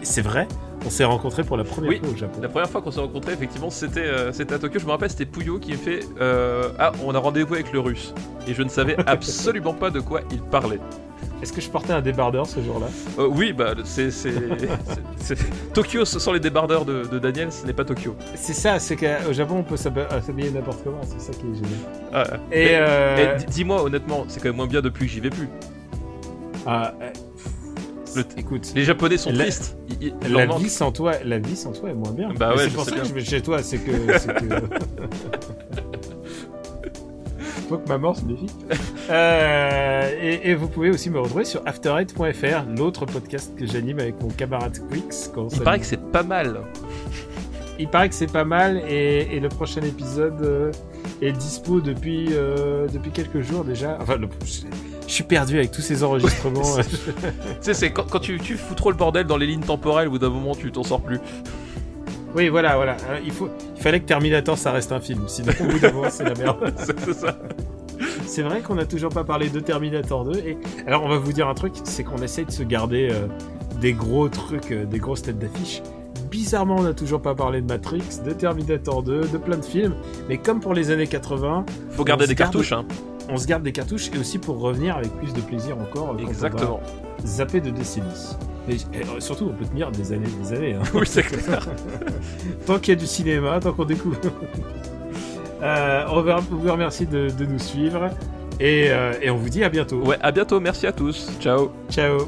c'est vrai, on s'est rencontrés pour la première fois au Japon. La première fois qu'on s'est rencontrés, effectivement, c'était à Tokyo. Je me rappelle, c'était Pouillot qui me fait on a rendez-vous avec le Russe. Et je ne savais absolument pas de quoi il parlait. Est-ce que je portais un débardeur ce jour-là? Oui, c'est Tokyo sans les débardeurs de Daniel, ce n'est pas Tokyo. C'est ça, c'est qu'au Japon on peut s'habiller n'importe comment, c'est ça qui est génial. Et dis-moi honnêtement, c'est quand même moins bien depuis que j'y vais plus. Écoute, les Japonais sont tristes. La vie sans toi est moins bien. Bah ouais, c'est pour ça que je vais chez toi, c'est que... faut que maman se méfie. Et vous pouvez aussi me retrouver sur after8.fr, l'autre podcast que j'anime avec mon camarade Quix. Il paraît que c'est pas mal. Il paraît que c'est pas mal et le prochain épisode est dispo depuis quelques jours déjà. Enfin, je suis perdu avec tous ces enregistrements. Tu sais, c'est quand tu fous trop le bordel dans les lignes temporelles, au bout d'un moment tu t'en sors plus. Oui, voilà. Il fallait que Terminator ça reste un film, sinon au bout d'un moment c'est la merde. C'est ça. C'est vrai qu'on n'a toujours pas parlé de Terminator 2 et alors on va vous dire un truc, c'est qu'on essaie de se garder des gros trucs, des grosses têtes d'affiche. Bizarrement, on n'a toujours pas parlé de Matrix, de Terminator 2, de plein de films, mais comme pour les années 80, faut garder des cartouches. Hein. On se garde des cartouches et aussi pour revenir avec plus de plaisir encore. Exactement. On va zapper de décennies. Et surtout, on peut tenir des années. Hein. Oui, c'est clair. Tant qu'il y a du cinéma, tant qu'on découvre. On vous remercie de nous suivre et on vous dit à bientôt. Ouais, à bientôt. Merci à tous. Ciao. Ciao.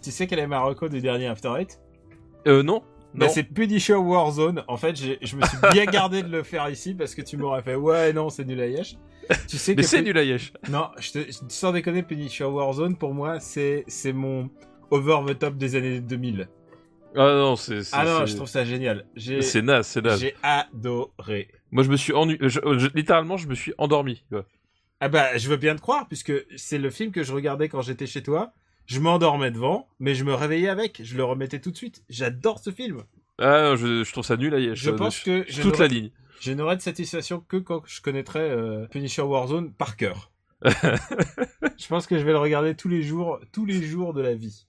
Tu sais quel est ma reco du dernier After Eight ? Non. Bah, c'est Punisher Warzone. En fait, je me suis bien gardé de le faire ici parce que tu m'aurais fait ouais non c'est nul à yesh. Tu sais mais c'est nul à yesh. Non, sans déconner, Punisher Warzone pour moi c'est mon over the top des années 2000. Ah non, je trouve ça génial. C'est naze. J'ai adoré. Moi je me suis littéralement je me suis endormi. Quoi. Ah bah je veux bien te croire puisque c'est le film que je regardais quand j'étais chez toi. Je m'endormais devant, mais je me réveillais avec. Je le remettais tout de suite. J'adore ce film. Ah non, je trouve ça nul à yesh. Je pense que toute la ligne. Je n'aurai de satisfaction que quand je connaîtrai Punisher Warzone par cœur. Je pense que je vais le regarder tous les jours de la vie.